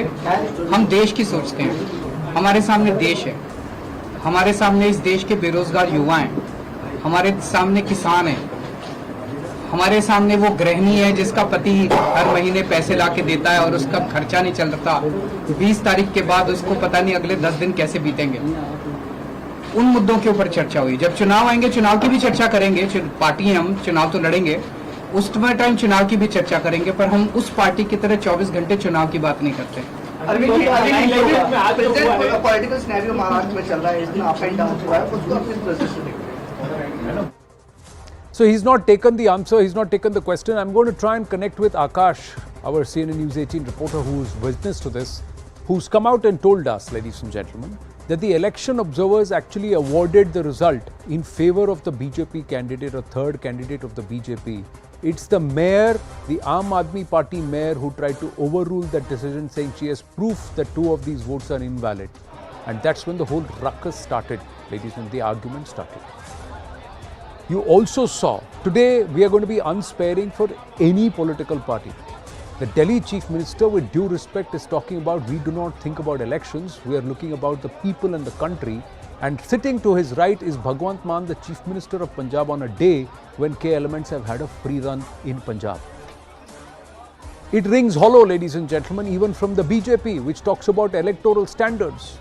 हम देश की सोचते हैं। हमारे सामने देश है, हमारे सामने इस देश के बेरोजगार युवा हैं, हमारे सामने किसान हैं, हमारे सामने वो गृहिणी है जिसका पति हर महीने पैसे ला के देता है और उसका खर्चा नहीं चल रहा। 20 तारीख के बाद उसको पता नहीं अगले 10 दिन कैसे बीतेंगे। उन मुद्दों के ऊपर चर्चा हुई। जब चुनाव आएंगे चुनाव की भी चर्चा करेंगे, पार्टी हैं हम, चुनाव तो लड़ेंगे, उस टाइम चुनाव की भी चर्चा करेंगे, पर हम उस पार्टी की तरह 24 घंटे चुनाव की बात नहीं करते। पॉलिटिकल सिनेरियो महाराष्ट्र में चल रहा है, इस दिन अप एंड डाउन हुआ है, उसको अपने प्रोसेस से देखो। So he's not taken the answer, he's not taken the question. I'm going to try and connect with Akash, our CNN News 18 reporter who's witness to this, who's come out and told us, ladies and gentlemen, that the election observers actually awarded the result in favor of the BJP candidate or third candidate of the BJP. It's the mayor, the Aam Aadmi Party mayor, who tried to overrule that decision, saying she has proof that 2 of these votes are invalid. And that's when the whole ruckus started, ladies and the argument started. You also saw, today we are going to be unsparing for any political party. The Delhi Chief Minister, with due respect, is talking about we do not think about elections, we are looking about the people and the country. And sitting to his right is Bhagwant Mann, the Chief Minister of Punjab, on a day when K elements have had a free run in Punjab. It rings hollow, ladies and gentlemen, even from the BJP, which talks about electoral standards.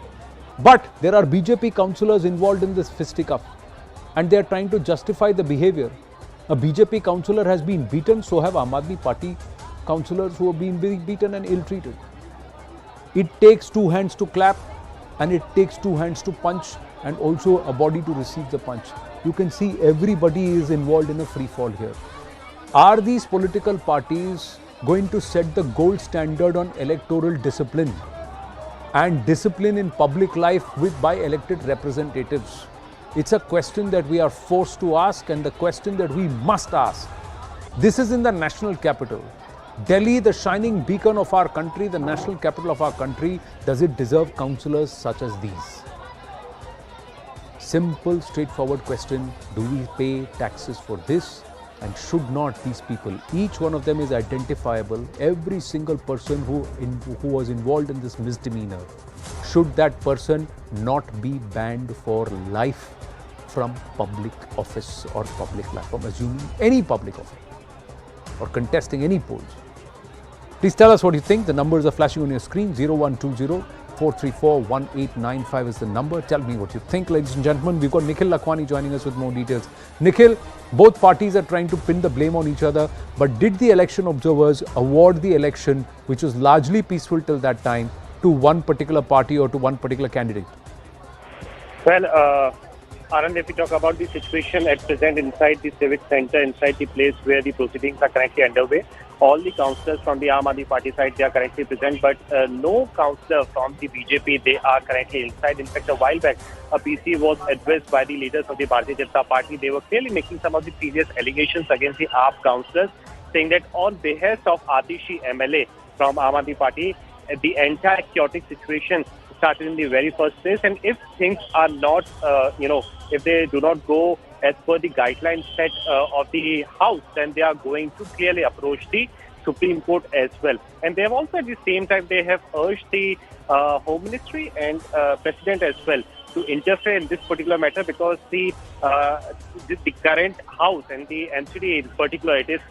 But there are BJP councillors involved in this fisticuff, and they are trying to justify the behaviour. A BJP councillor has been beaten, so have Aam Aadmi Party councillors who have been beaten and ill-treated. It takes 2 hands to clap, and it takes 2 hands to punch, and also a body to receive the punch. You can see everybody is involved in a free fall here. Are these political parties going to set the gold standard on electoral discipline and discipline in public life by elected representatives? It's a question that we are forced to ask, and the question that we must ask. This is in the national capital. Delhi, the shining beacon of our country, the national capital of our country, does it deserve councillors such as these? Simple, straightforward question. Do we pay taxes for this? And should not these people, each one of them is identifiable, every single person who was involved in this misdemeanor, should that person not be banned for life from public office or public life, from assuming any public office or contesting any polls? Please tell us what you think. The numbers are flashing on your screen. 0120-434-1895 is the number. Tell me what you think, ladies and gentlemen. We've got Nikhil Lakhwani joining us with more details. Nikhil, both parties are trying to pin the blame on each other, but did the election observers award the election, which was largely peaceful till that time, to one particular party or to one particular candidate? Well, Anand, if we talk about the situation at present inside the civic centre, inside the place where the proceedings are currently underway, all the councillors from the Aam Aadmi Party side, they are currently present, but no councillor from the BJP, they are currently inside. In fact, a while back, a PC was addressed by the leaders of the Bharatiya Janata Party. They were clearly making some of the previous allegations against the AAP councillors, saying that on behest of Atishi MLA from Aam Aadmi Party, the entire chaotic situation started in the very first place, and if things are not, if they do not go as per the guidelines set of the House, then they are going to clearly approach the Supreme Court as well. And they have also at the same time, they have urged the Home Ministry and President as well to interfere in this particular matter, because the current House and the NCD in particular, it is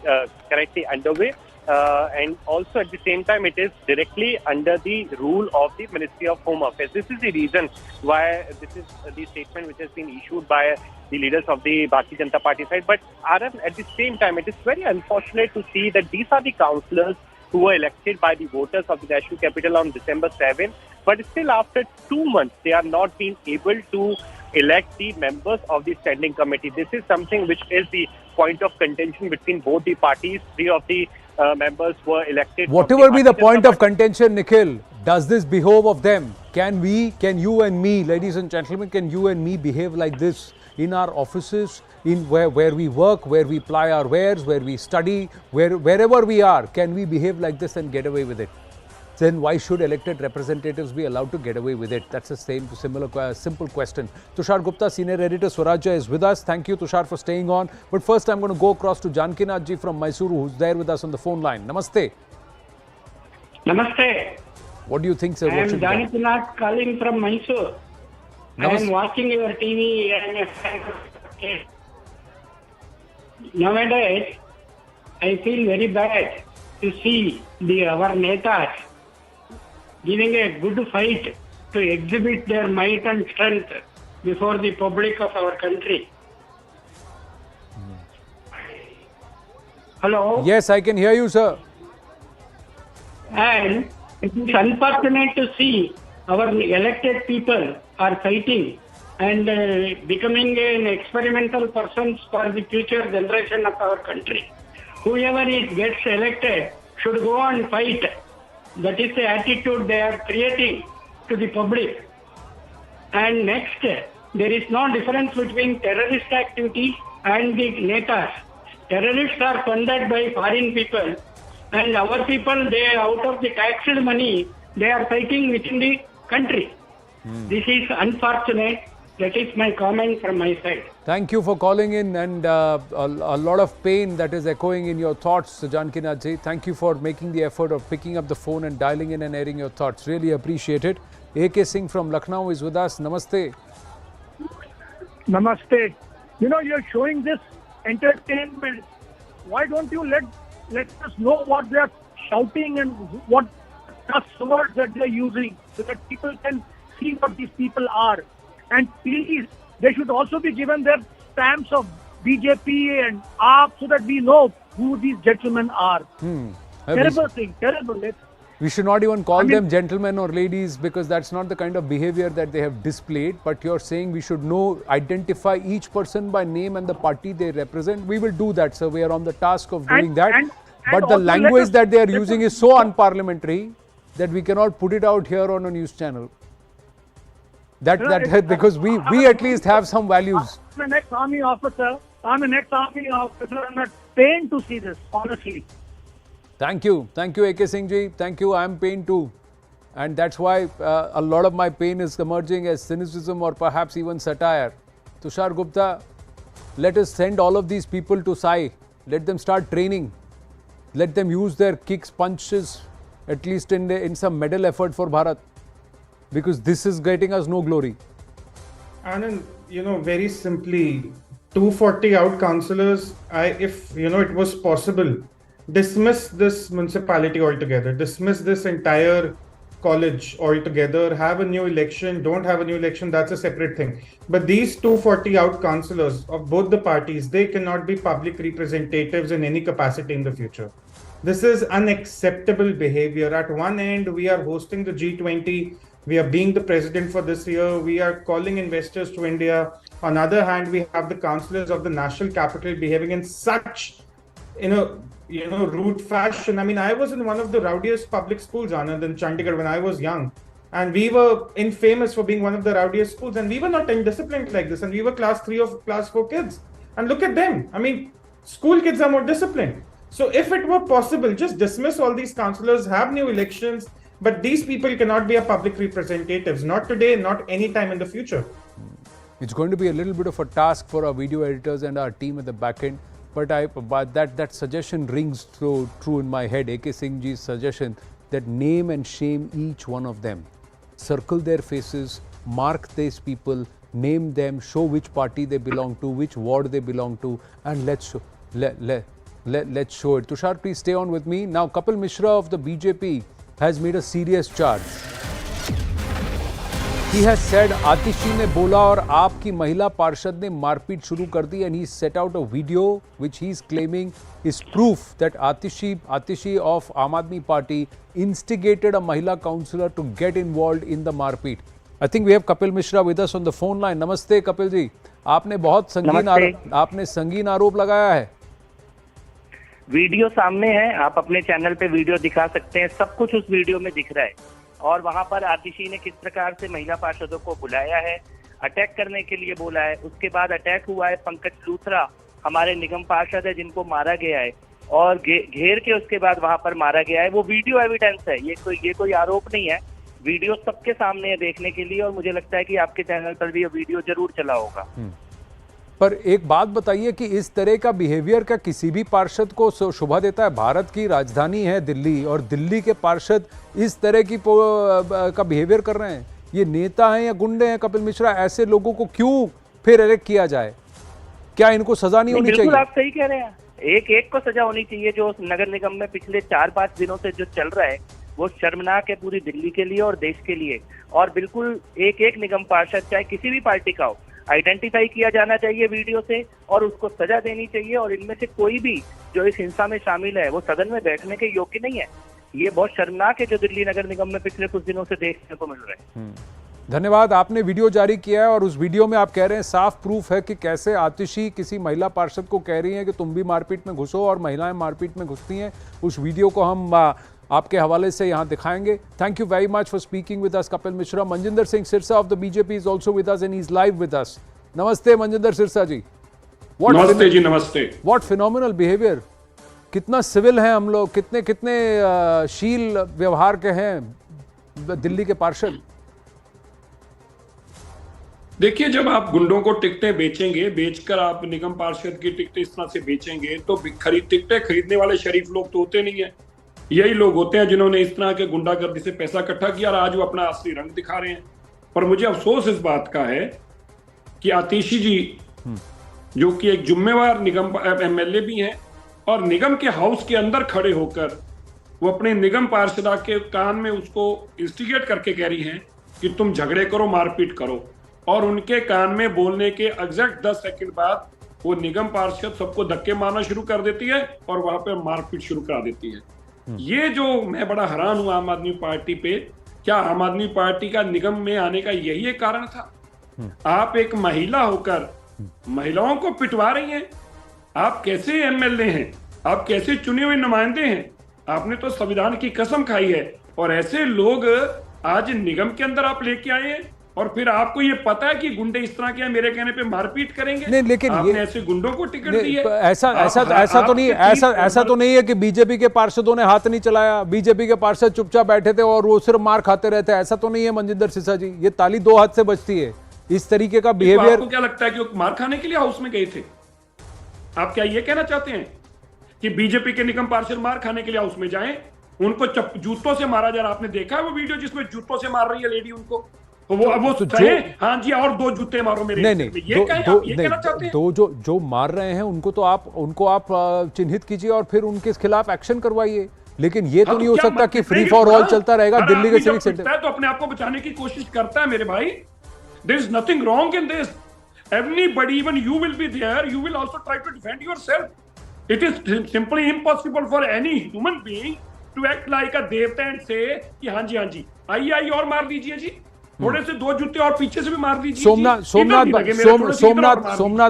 currently underway. and also at the same time it is directly under the rule of the Ministry of Home Affairs. This is the reason why this is the statement which has been issued by the leaders of the Bharatiya Janata Party side. But Arun, at the same time, it is very unfortunate to see that these are the councillors who were elected by the voters of the national capital on December 7, but still after 2 months they are not being able to elect the members of the standing committee. This is something which is the point of contention between both the parties. 3 of the members were elected. Whatever be the point of contention, Nikhil, does this behave of them? Can you and me, ladies and gentlemen, can you and me behave like this in our offices, in where we work, where we ply our wares, where we study, wherever we are? Can we behave like this and get away with it? Then why should elected representatives be allowed to get away with it? That's the simple question. Tushar Gupta, senior editor, Swarajya, is with us. Thank you, Tushar, for staying on. But first, I'm going to go across to Jankinath ji from Mysuru, who's there with us on the phone line. Namaste. Namaste. What do you think, sir? I am Jankinath calling from Mysore. I am watching your TV and nowadays I feel very bad to see our netas giving a good fight to exhibit their might and strength before the public of our country. Hello? Yes, I can hear you, sir. And it is unfortunate to see our elected people are fighting and becoming an experimental persons for the future generation of our country. Whoever gets elected should go and fight. That is the attitude they are creating to the public. And next, there is no difference between terrorist activity and the netas. Terrorists are funded by foreign people, and our people, they out of the taxed money, they are fighting within the country. This is unfortunate. That is my comment from my side. Thank you for calling in, and a lot of pain that is echoing in your thoughts, Jankinath ji. Thank you for making the effort of picking up the phone and dialing in and airing your thoughts. Really appreciate it. AK Singh from Lucknow is with us. Namaste. Namaste. You know, you're showing this entertainment. Why don't you let us know what they're shouting and what words that they're using, so that people can see what these people are. And please, they should also be given their stamps of BJP and AAP so that we know who these gentlemen are. Terrible thing, terrible. We should not even call them gentlemen or ladies, because that's not the kind of behavior that they have displayed. But you're saying we should identify each person by name and the party they represent. We will do that, sir. We are on the task of doing that. But the language that they are using is so unparliamentary that we cannot put it out here on a news channel. Because we at least have some values. I'm an ex-army officer. I'm not pained to see this, honestly. Thank you, AK Singh ji. Thank you. I'm pained too, and that's why a lot of my pain is emerging as cynicism or perhaps even satire. Tushar Gupta, let us send all of these people to Sai. Let them start training. Let them use their kicks, punches, at least in some medal effort for Bharat. Because this is getting us no glory. Anand, very simply, 240 out councillors, if it was possible, dismiss this municipality altogether, dismiss this entire college altogether, have a new election, don't have a new election, that's a separate thing. But these 240 out councillors of both the parties, they cannot be public representatives in any capacity in the future. This is unacceptable behavior. At one end, we are hosting the G20. We are being the president for this year. We are calling investors to India. On the other hand, we have the councillors of the national capital behaving in such, rude fashion. I mean, I was in one of the rowdiest public schools, Anand, in Chandigarh when I was young. And we were infamous for being one of the rowdiest schools. And we were not disciplined like this. And we were class 3 or class 4 kids. And look at them. I mean, school kids are more disciplined. So if it were possible, just dismiss all these councillors, have new elections. But these people cannot be our public representatives. Not today, not any time in the future. It's going to be a little bit of a task for our video editors and our team at the back end. But that suggestion rings true in my head. AK Singh ji's suggestion that name and shame each one of them. Circle their faces, mark these people, name them, show which party they belong to, which ward they belong to, and let's show. Let's show it. Tushar, please stay on with me. Now, Kapil Mishra of the BJP has made a serious charge. He has said आतिशी ने बोला और आपकी महिला पार्षद ने मारपीट शुरू कर दी, and he set out a video which he is claiming is proof that Atishi of Aam Aadmi Party instigated a Mahila councillor to get involved in the मारपीट. I think we have Kapil Mishra with us on the phone line. नमस्ते कपिल जी, आपने बहुत संगीन आरोप लगाया है. Video सामने है, आप अपने चैनल पे वीडियो दिखा सकते हैं, सब कुछ उस वीडियो में दिख रहा है. और वहां पर आतिशी ने किस प्रकार से महिला पार्षदों को बुलाया है, अटैक करने के लिए बोला है. उसके बाद अटैक हुआ है. पंकज लूथरा हमारे निगम पार्षद है जिनको मारा गया है और घेर के उसके बाद वहां पर मारा गया है. वो वीडियो एविडेंस है, ये कोई आरोप नहीं है. वीडियो सबके सामने है देखने के लिए, और मुझे लगता है कि आपके चैनल पर भी ये वीडियो जरूर चला होगा. पर एक बात बताइए कि इस तरह का बिहेवियर का किसी भी पार्षद को शोभा देता है? भारत की राजधानी है दिल्ली, और दिल्ली के पार्षद इस तरह की का बिहेवियर कर रहे हैं. ये नेता हैं या गुंडे हैं? कपिल मिश्रा, ऐसे लोगों को क्यों फिर इलेक्ट किया जाए? क्या इनको सजा नहीं होनी चाहिए? बिल्कुल आप सही कह रहे हैं, एक को सजा होनी चाहिए. जो नगर निगम में पिछले 4-5 दिनों से जो चल रहा है वो शर्मनाक है पूरी दिल्ली के लिए और देश के लिए. और बिल्कुल एक निगम पार्षद चाहे किसी भी पार्टी का हो, आइडेंटिफाई किया जाना चाहिए वीडियो से और उसको सजा देनी चाहिए. और इनमें से कोई भी जो इस हिंसा में शामिल है वो सदन में बैठने के योग्य नहीं है. ये बहुत शर्मनाक है जो दिल्ली नगर निगम में पिछले कुछ दिनों से देखने को मिल रहा है. धन्यवाद. आपने वीडियो जारी किया है और उस वीडियो में आप कह रहे हैं, साफ प्रूफ है कि कैसे आतिशी किसी महिला पार्षद को कह रही है कि तुम भी मारपीट में घुसो और महिलाएं मारपीट में घुसती हैं. उस वीडियो को हम आपके हवाले से यहाँ दिखाएंगे. Thank you very much for speaking with us Kapil Mishra. Manjinder Singh Sirsa of the BJP is also with us and he is live with us. नमस्ते मनजिंदर सिरसा जी. नमस्ते जी, नमस्ते. What phenomenal behaviour. कितना सिविल हैं हम लोग, कितने शील व्यवहार के हैं दिल्ली के पार्षद. देखिए, जब आप गुंडों को टिकटें बेचेंगे, बेचकर आप निगम पार्षद की टिकटें इस तरह से बेचेंगे तो टिकटें खरीदने वाले शरीफ लोग तो होते नहीं है. यही लोग होते हैं जिन्होंने इस तरह के गुंडागर्दी से पैसा इकट्ठा किया और आज वो अपना असली रंग दिखा रहे हैं. पर मुझे अफसोस इस बात का है कि आतिशी जी, जो कि एक जिम्मेवार निगम एमएलए भी हैं और निगम के हाउस के अंदर खड़े होकर वो अपने निगम पार्षदा के कान में उसको इंस्टिगेट करके कह रही हैं कि तुम झगड़े करो, मारपीट करो, और उनके कान में बोलने के एग्जैक्ट 10 सेकंड बाद वो निगम पार्षद सबको धक्के मारना शुरू कर देती है और वहां पे मारपीट शुरू करा देती है. ये जो मैं बड़ा हैरान हूं आम आदमी पार्टी पे. क्या आम आदमी पार्टी का निगम में आने का यही एक कारण था? आप एक महिला होकर महिलाओं को पिटवा रही हैं. आप कैसे एमएलए हैं? आप कैसे चुने हुए नुमाइंदे हैं? आपने तो संविधान की कसम खाई है और ऐसे लोग आज निगम के अंदर आप लेके आए हैं और फिर आपको ये पता है कि गुंडे इस तरह के मेरे कहने पे मारपीट करेंगे. नहीं, लेकिन आपने ऐसे गुंडों को टिकट दी है. ऐसा तो नहीं है कि बीजेपी के पार्षदों ने हाथ नहीं चलाया, बीजेपी के पार्षद चुपचाप बैठे थे और वो सिर्फ मार खाते रहते. ऐसा तो नहीं है मनजिंदर सिरसा जी. ये ताली 2 हाथ से बजती है. इस तरीके का बिहेवियर. आपको क्या लगता है कि वो मार खाने के लिए हाउस में गए थे? आप क्या ये कहना चाहते हैं कि बीजेपी के निगम पार्षद मार खाने के लिए हाउस में जाएं? उनको जूतों से मारा जा रहा. आपने देखा है वो वीडियो जिसमें जूतों से मार रही है लेडी उनको? तो वो हाँ जी, और 2 जूते मारो मेरे. नहीं, ये कहना चाहते हैं? जो मार रहे हैं उनको आप चिन्हित कीजिए और फिर उनके खिलाफ एक्शन करवाइए. लेकिन ये तो नहीं हो सकता कि फ्री फॉर ऑल चलता रहेगा दिल्ली के सिविक सेंटर. तो अपने आप को बचाने की कोशिश करता है मेरे भाई. There is nothing wrong in this. Everybody, even you will be there, you will also try to defend yourself. It is simply impossible for any human being to act like a devta and say कि हाँ जी आइए और मार दीजिए जी, थोड़े से 2 जूते और पीछे से भी मार दीजिए. Somnath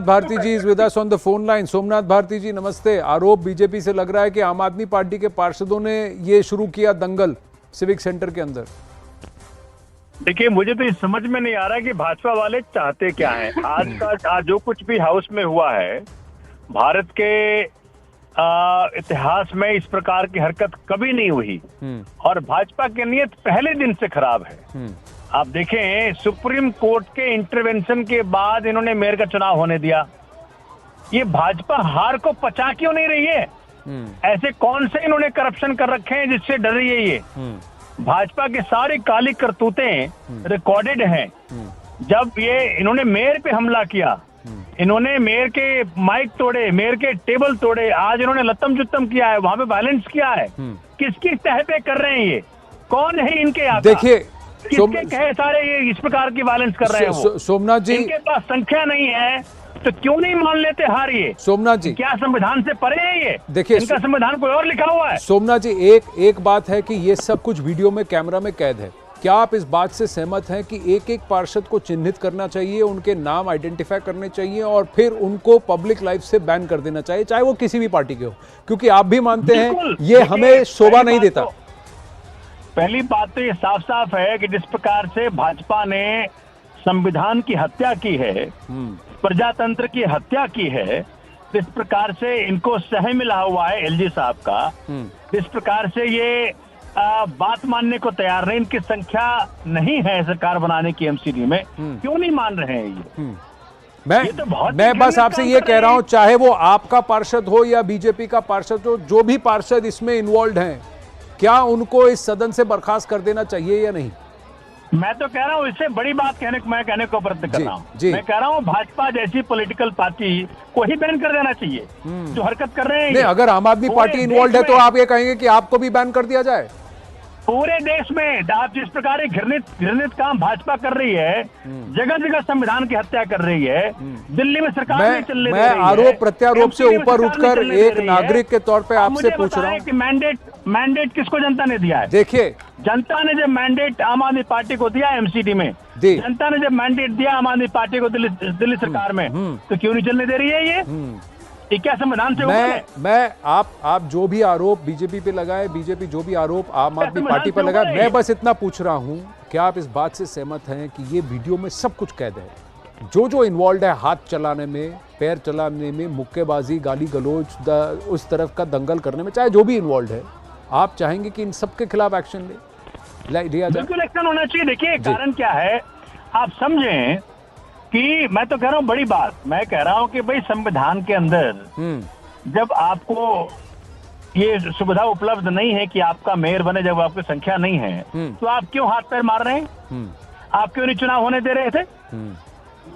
Bharti ji is with us on the phone line. Somnath Bharti ji नमस्ते. आरोप बीजेपी से लग रहा है कि आम आदमी पार्टी के पार्षदों ने ये शुरू किया दंगल सिविक सेंटर के अंदर. देखिए, मुझे तो इस समझ में नहीं आ रहा कि भाजपा वाले चाहते क्या है. आज जो कुछ भी हाउस में हुआ है, भारत के इतिहास में इस प्रकार की हरकत कभी नहीं हुई और भाजपा की नीयत पहले दिन से खराब है. आप देखें, सुप्रीम कोर्ट के इंटरवेंशन के बाद इन्होंने मेयर का चुनाव होने दिया. ये भाजपा हार को पचा क्यों नहीं रही है? ऐसे कौन से इन्होंने करप्शन कर रखे हैं जिससे डर रही है? ये भाजपा के सारी काली करतूतें रिकॉर्डेड हैं. जब ये इन्होंने मेयर पे हमला किया इन्होंने मेयर के माइक तोड़े, मेयर के टेबल तोड़े, आज इन्होंने लत्तम जुत्तम किया है, वहां पे वायलेंस किया है। किसकी तह पे कर रहे हैं ये? कौन है इनके आका? देखिए किसके कहे सारे ये इस प्रकार की वायलेंस कर रहे हैं वो? सोमनाथ जी, इनके पास संख्या नहीं है तो क्यों नहीं मान लेते हार ये? सोमनाथ जी, क्या संविधान से परे है ये? देखिए इनका संविधान कोई और लिखा हुआ है। सोमनाथ जी, एक बात है कि ये सब कुछ वीडियो में, कैमरा में कैद है। क्या आप इस बात से सहमत हैं कि एक एक पार्षद को चिन्हित करना चाहिए, उनके नाम आइडेंटिफाई करने चाहिए और फिर उनको पब्लिक लाइफ से बैन कर देना चाहिए, चाहे वो किसी भी पार्टी के हो? क्योंकि आप भी मानते हैं ये हमें शोभा नहीं देता। पहली बात तो ये साफ साफ है कि जिस प्रकार से भाजपा ने संविधान की हत्या की है, प्रजातंत्र की हत्या की है, जिस प्रकार से इनको सह मिला हुआ है एलजी साहब का, जिस प्रकार से ये बात मानने को तैयार नहीं, इनकी संख्या नहीं है सरकार बनाने की एमसीडी में, क्यों नहीं मान रहे हैं ये? मैं बस आपसे ये कह रहा हूं, चाहे वो आपका पार्षद हो या बीजेपी का पार्षद हो, जो भी पार्षद इसमें इन्वॉल्व हैं, क्या उनको इस सदन से बर्खास्त कर देना चाहिए या नहीं? मैं तो कह रहा हूँ, इससे बड़ी बात मैं कहने को प्रयत्न कर रहा हूँ। मैं कह रहा हूँ भाजपा जैसी पॉलिटिकल पार्टी को ही बैन कर देना चाहिए जो हरकत कर रहे हैं। नहीं, अगर आम आदमी पार्टी इन्वॉल्व है तो आप ये कहेंगे कि आपको भी बैन कर दिया जाए? पूरे देश में आप जिस प्रकार घृणित काम भाजपा कर रही है, जगह जगह संविधान की हत्या कर रही है, दिल्ली में सरकार नहीं चलने दे रही है। मैं आरोप प्रत्यारोप से ऊपर उठकर एक नागरिक के तौर पे आपसे पूछ रहा हूँ कि मैंडेट किसको जनता ने दिया है? देखिए, जनता ने जब मैंडेट आम आदमी पार्टी को दिया एमसीडी में, जनता ने जब मैंडेट दिया आम आदमी पार्टी को दिल्ली सरकार में, तो क्यों नहीं चलने दे रही है ये क्या संविधान से? मैं आप जो भी आरोप बीजेपी पे लगाए, बीजेपी जो भी आरोप आम आदमी पार्टी पर लगाए, मैं बस इतना पूछ रहा हूं, क्या आप इस बात से सहमत हैं कि ये वीडियो में सब कुछ कैद है? जो इन्वॉल्व है हाथ चलाने में, पैर चलाने में, मुक्केबाजी, गाली गलौज, उस तरफ का दंगल करने में, चाहे जो भी इन्वॉल्व है, आप चाहेंगे कि इन सबके खिलाफ एक्शन लिया जाए? बिल्कुल एक्शन होना चाहिए। देखिए कारण क्या है, आप समझें कि मैं तो कह रहा हूँ बड़ी बात, मैं कह रहा हूँ कि भाई संविधान के अंदर जब आपको ये सुविधा उपलब्ध नहीं है कि आपका मेयर बने, जब आपकी संख्या नहीं है, तो आप क्यों हाथ पैर मार रहे हैं? आप क्यों नहीं चुनाव होने दे रहे थे?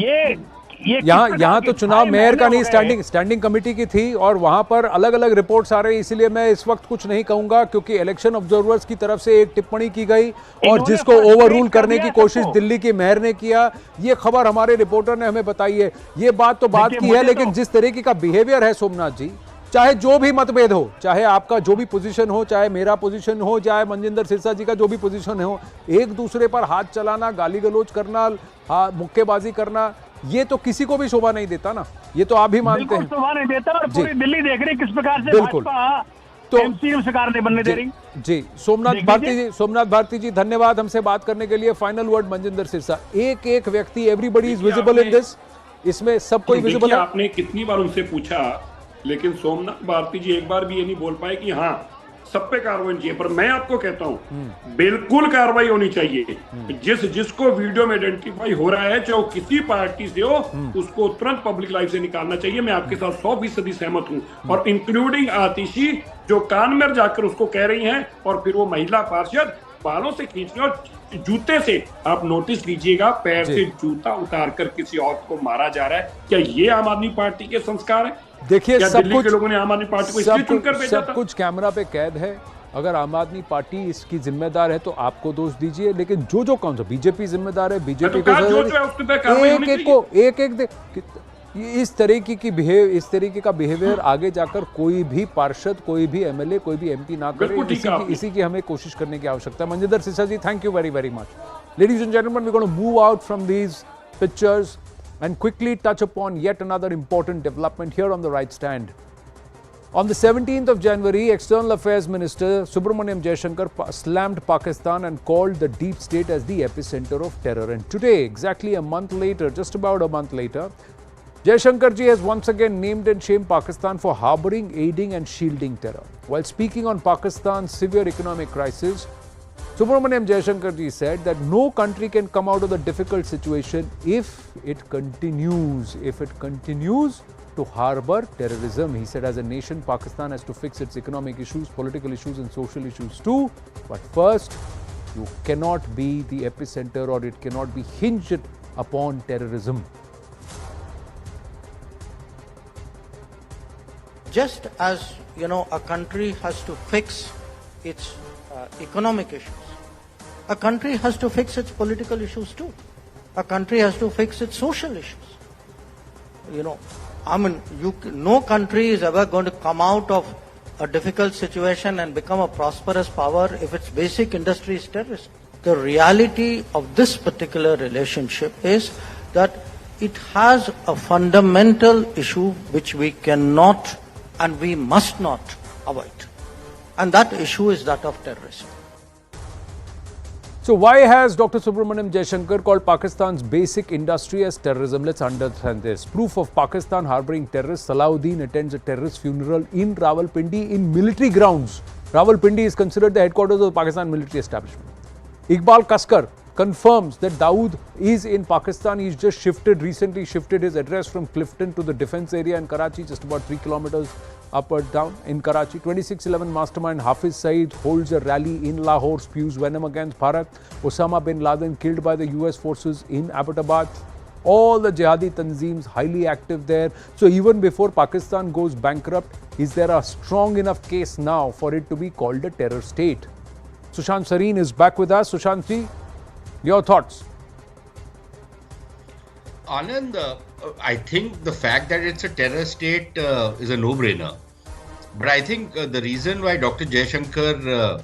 ये यहाँ तो चुनाव मेयर का नहीं, स्टैंडिंग कमेटी की थी और वहां पर अलग अलग रिपोर्ट्स आ रही, इसलिए मैं इस वक्त कुछ नहीं कहूंगा, क्योंकि इलेक्शन ऑब्जर्वर्स की तरफ से एक टिप्पणी की गई और जिसको ओवर रूल करने की कोशिश दिल्ली के मेयर ने किया। ये खबर हमारे रिपोर्टर ने हमें बताई है। ये बात तो बात की है, लेकिन जिस तरीके का बिहेवियर है सोमनाथ जी, चाहे जो भी मतभेद हो, चाहे आपका जो भी पोजीशन हो, चाहे मेरा पोजीशन हो, चाहे मनजिंदर सिरसा जी का जो भी पोजीशन हो, एक दूसरे पर हाथ चलाना, गाली गलौज करना, मुक्केबाजी करना, ये तो किसी को भी शोभा नहीं देता ना। ये तो आप भी मानते हैं। शोभा नहीं देता और पूरी दिल्ली देख रही किस प्रकार से भाजपा तो एमसीएम सरकार नहीं बनने दे रही। जी, सोमनाथ भारती जी धन्यवाद हमसे बात करने के लिए। फाइनल वर्ड मनजिंदर सिरसा, एक व्यक्ति, everybody is visible in this, इसमें सब कोई विजिबल है। आपने कितनी बार उनसे पूछा, लेकिन सोमनाथ भारती जी एक बार भी ये नहीं बोल पाए कि हाँ सब पे कार्रवाई चाहिए। पर मैं आपको कहता हूं बिल्कुल कार्रवाई होनी चाहिए। जिसको वीडियो में आइडेंटिफाई हो रहा है, चाहे वो किसी पार्टी से हो, उसको तुरंत पब्लिक लाइफ से निकालना चाहिए। मैं आपके साथ 100% सहमत हूं, और इंक्लूडिंग आतिशी जो कान में जाकर उसको कह रही हैं, और फिर वो महिला पार्षद बालों से खींचने और जूते से, आप नोटिस कीजिएगा, पैर से जूता उतार कर किसी औरत को मारा जा रहा है। क्या ये आम आदमी पार्टी के संस्कार है? देखिए, सब कुछ लोगों ने आम आदमी पार्टी को इसलिए चुनकर भेजा था। सब कुछ कैमरा पे कैद है। अगर आम आदमी पार्टी इसकी जिम्मेदार है तो आपको दोष दीजिए, लेकिन जो कौन सा बीजेपी जिम्मेदार है, बीजेपी को एक इस तरीके का बिहेवियर आगे जाकर कोई भी पार्षद, कोई भी एमएलए, कोई भी एमपी ना करे। इसी की हमें कोशिश करने की आवश्यकता है। Manjinder Sirsa ji, thank you very very much. Ladies and gentlemen, we're going to move out from these pictures and quickly touch upon yet another important development here on the right stand. On the 17th of January, External Affairs Minister Jaishankar slammed Pakistan and called the deep state as the epicenter of terror. And today, exactly a month later, just about a month later, Jaishankar ji has once again named and shamed Pakistan for harboring, aiding and shielding terror. While speaking on Pakistan's severe economic crisis, Jaishankar ji said that no country can come out of the difficult situation if it continues to harbor terrorism. He said, as a nation, Pakistan has to fix its economic issues, political issues and social issues too. But first, you cannot be the epicenter, or it cannot be hinged upon terrorism. just as, a country has to fix its economic issues, a country has to fix its political issues too. A country has to fix its social issues. No country is ever going to come out of a difficult situation and become a prosperous power if its basic industry is terrorism. The reality of this particular relationship is that it has a fundamental issue which we cannot and we must not avoid. And that issue is that of terrorism. So why has Dr. Jaishankar called Pakistan's basic industry as terrorism? Let's understand this. Proof of Pakistan harboring terrorists. Salahuddin attends a terrorist funeral in Rawalpindi in military grounds. Rawalpindi is considered the headquarters of the Pakistan military establishment. Iqbal Kaskar confirms that Dawood is in Pakistan. He's just recently shifted his address from Clifton to the defense area in Karachi, just about 3 kilometers up or down in Karachi. 2611 mastermind Hafiz Saeed holds a rally in Lahore, spews venom against Bharat. Osama bin Laden killed by the US forces in Abbottabad. All the jihadi tanzeems highly active there. So even before Pakistan goes bankrupt, is there a strong enough case now for it to be called a terror state? Sushant Sareen is back with us. Sushant ji, your thoughts? Anand, I think the fact that it's a terror state is a no-brainer. But I think the reason why Dr. Jaishankar,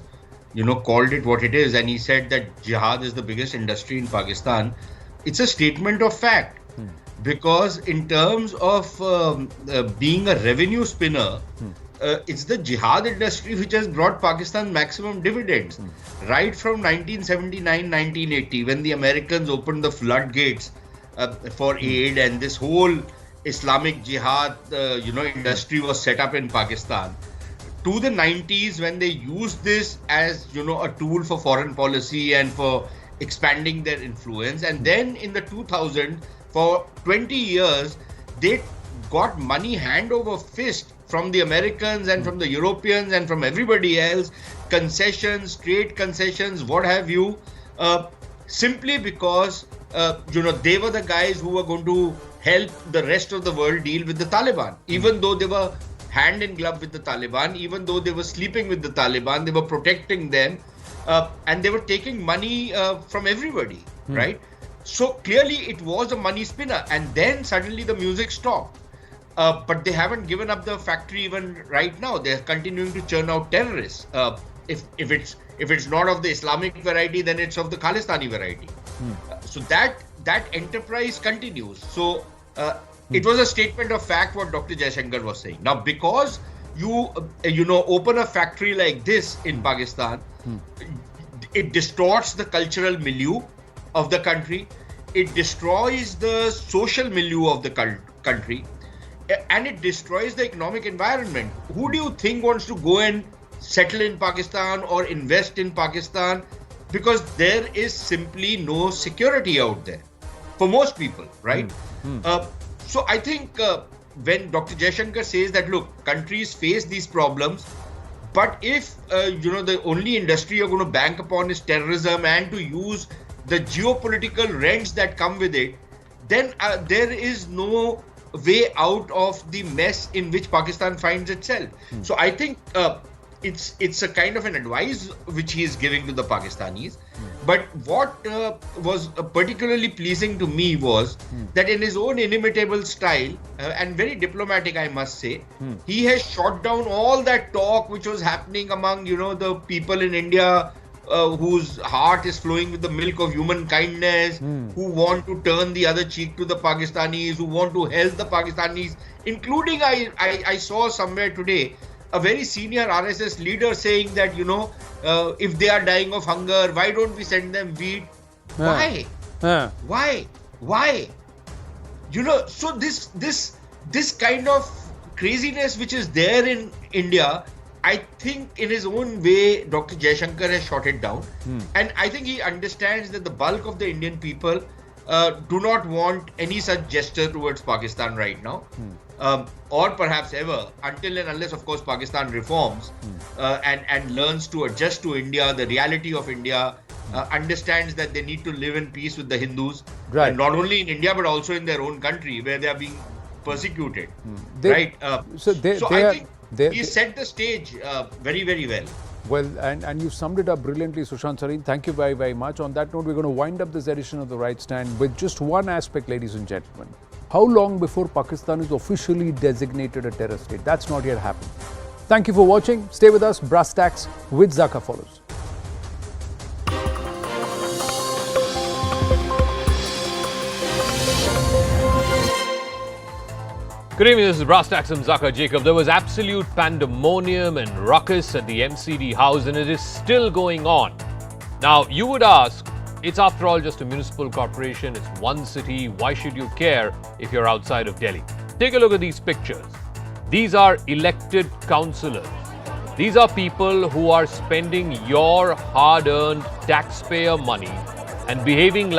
called it what it is, and he said that Jihad is the biggest industry in Pakistan, it's a statement of fact. Because in terms of being a revenue spinner, it's the Jihad industry which has brought Pakistan maximum dividends. Right from 1979-1980, when the Americans opened the floodgates for aid, and this whole Islamic Jihad, industry was set up in Pakistan, to the 90s, when they used this as, a tool for foreign policy and for expanding their influence. And then in the 2000s, for 20 years, they got money hand over fist from the Americans and from the Europeans and from everybody else, concessions, trade concessions, what have you, simply because they were the guys who were going to help the rest of the world deal with the Taliban. Even though they were hand in glove with the Taliban, even though they were sleeping with the Taliban, they were protecting them, and they were taking money from everybody, right? So clearly it was a money spinner, and then suddenly the music stopped. But they haven't given up the factory even right now. They're continuing to churn out terrorists. If it's not of the Islamic variety, then it's of the Khalistani variety. So that enterprise continues. So it was a statement of fact what Dr. Jaishankar was saying. Now, because you open a factory like this in Pakistan, it distorts the cultural milieu of the country. It destroys the social milieu of the country. And it destroys the economic environment. Who do you think wants to go and settle in Pakistan or invest in Pakistan? Because there is simply no security out there for most people, right? So I think when Dr. Jaishankar says that, look, countries face these problems, but if the only industry you're going to bank upon is terrorism and to use the geopolitical rents that come with it, then there is no way out of the mess in which Pakistan finds itself. So I think it's a kind of an advice which he is giving to the Pakistanis. But what was particularly pleasing to me was that in his own inimitable style and very diplomatic, I must say, he has shot down all that talk which was happening among the people in India whose heart is flowing with the milk of human kindness, who want to turn the other cheek to the Pakistanis, who want to help the Pakistanis, including I saw somewhere today a very senior RSS leader saying that, if they are dying of hunger, why don't we send them wheat? Why? Why? So this kind of craziness which is there in India, I think in his own way, Dr. Jaishankar has shot it down. And I think he understands that the bulk of the Indian people do not want any such gesture towards Pakistan right now. Or perhaps ever, until and unless, of course, Pakistan reforms and learns to adjust to India, the reality of India, understands that they need to live in peace with the Hindus, and not only in India but also in their own country, where they are being persecuted, They- right? so they I are- think they- he set the stage very, very well. Well, and you've summed it up brilliantly, Sushant Sareen. Thank you very, very much. On that note, we're going to wind up this edition of The Right Stand with just one aspect, ladies and gentlemen. How long before Pakistan is officially designated a terror state? That's not yet happened. Thank you for watching. Stay with us. Brass Tacks with Zaka follows. Good evening, this is Brass Tacks and Zaka Jacob. There was absolute pandemonium and ruckus at the MCD house, and it is still going on. Now, you would ask, it's after all just a municipal corporation, it's one city, why should you care if you're outside of Delhi? Take a look at these pictures. These are elected councillors. These are people who are spending your hard-earned taxpayer money and behaving like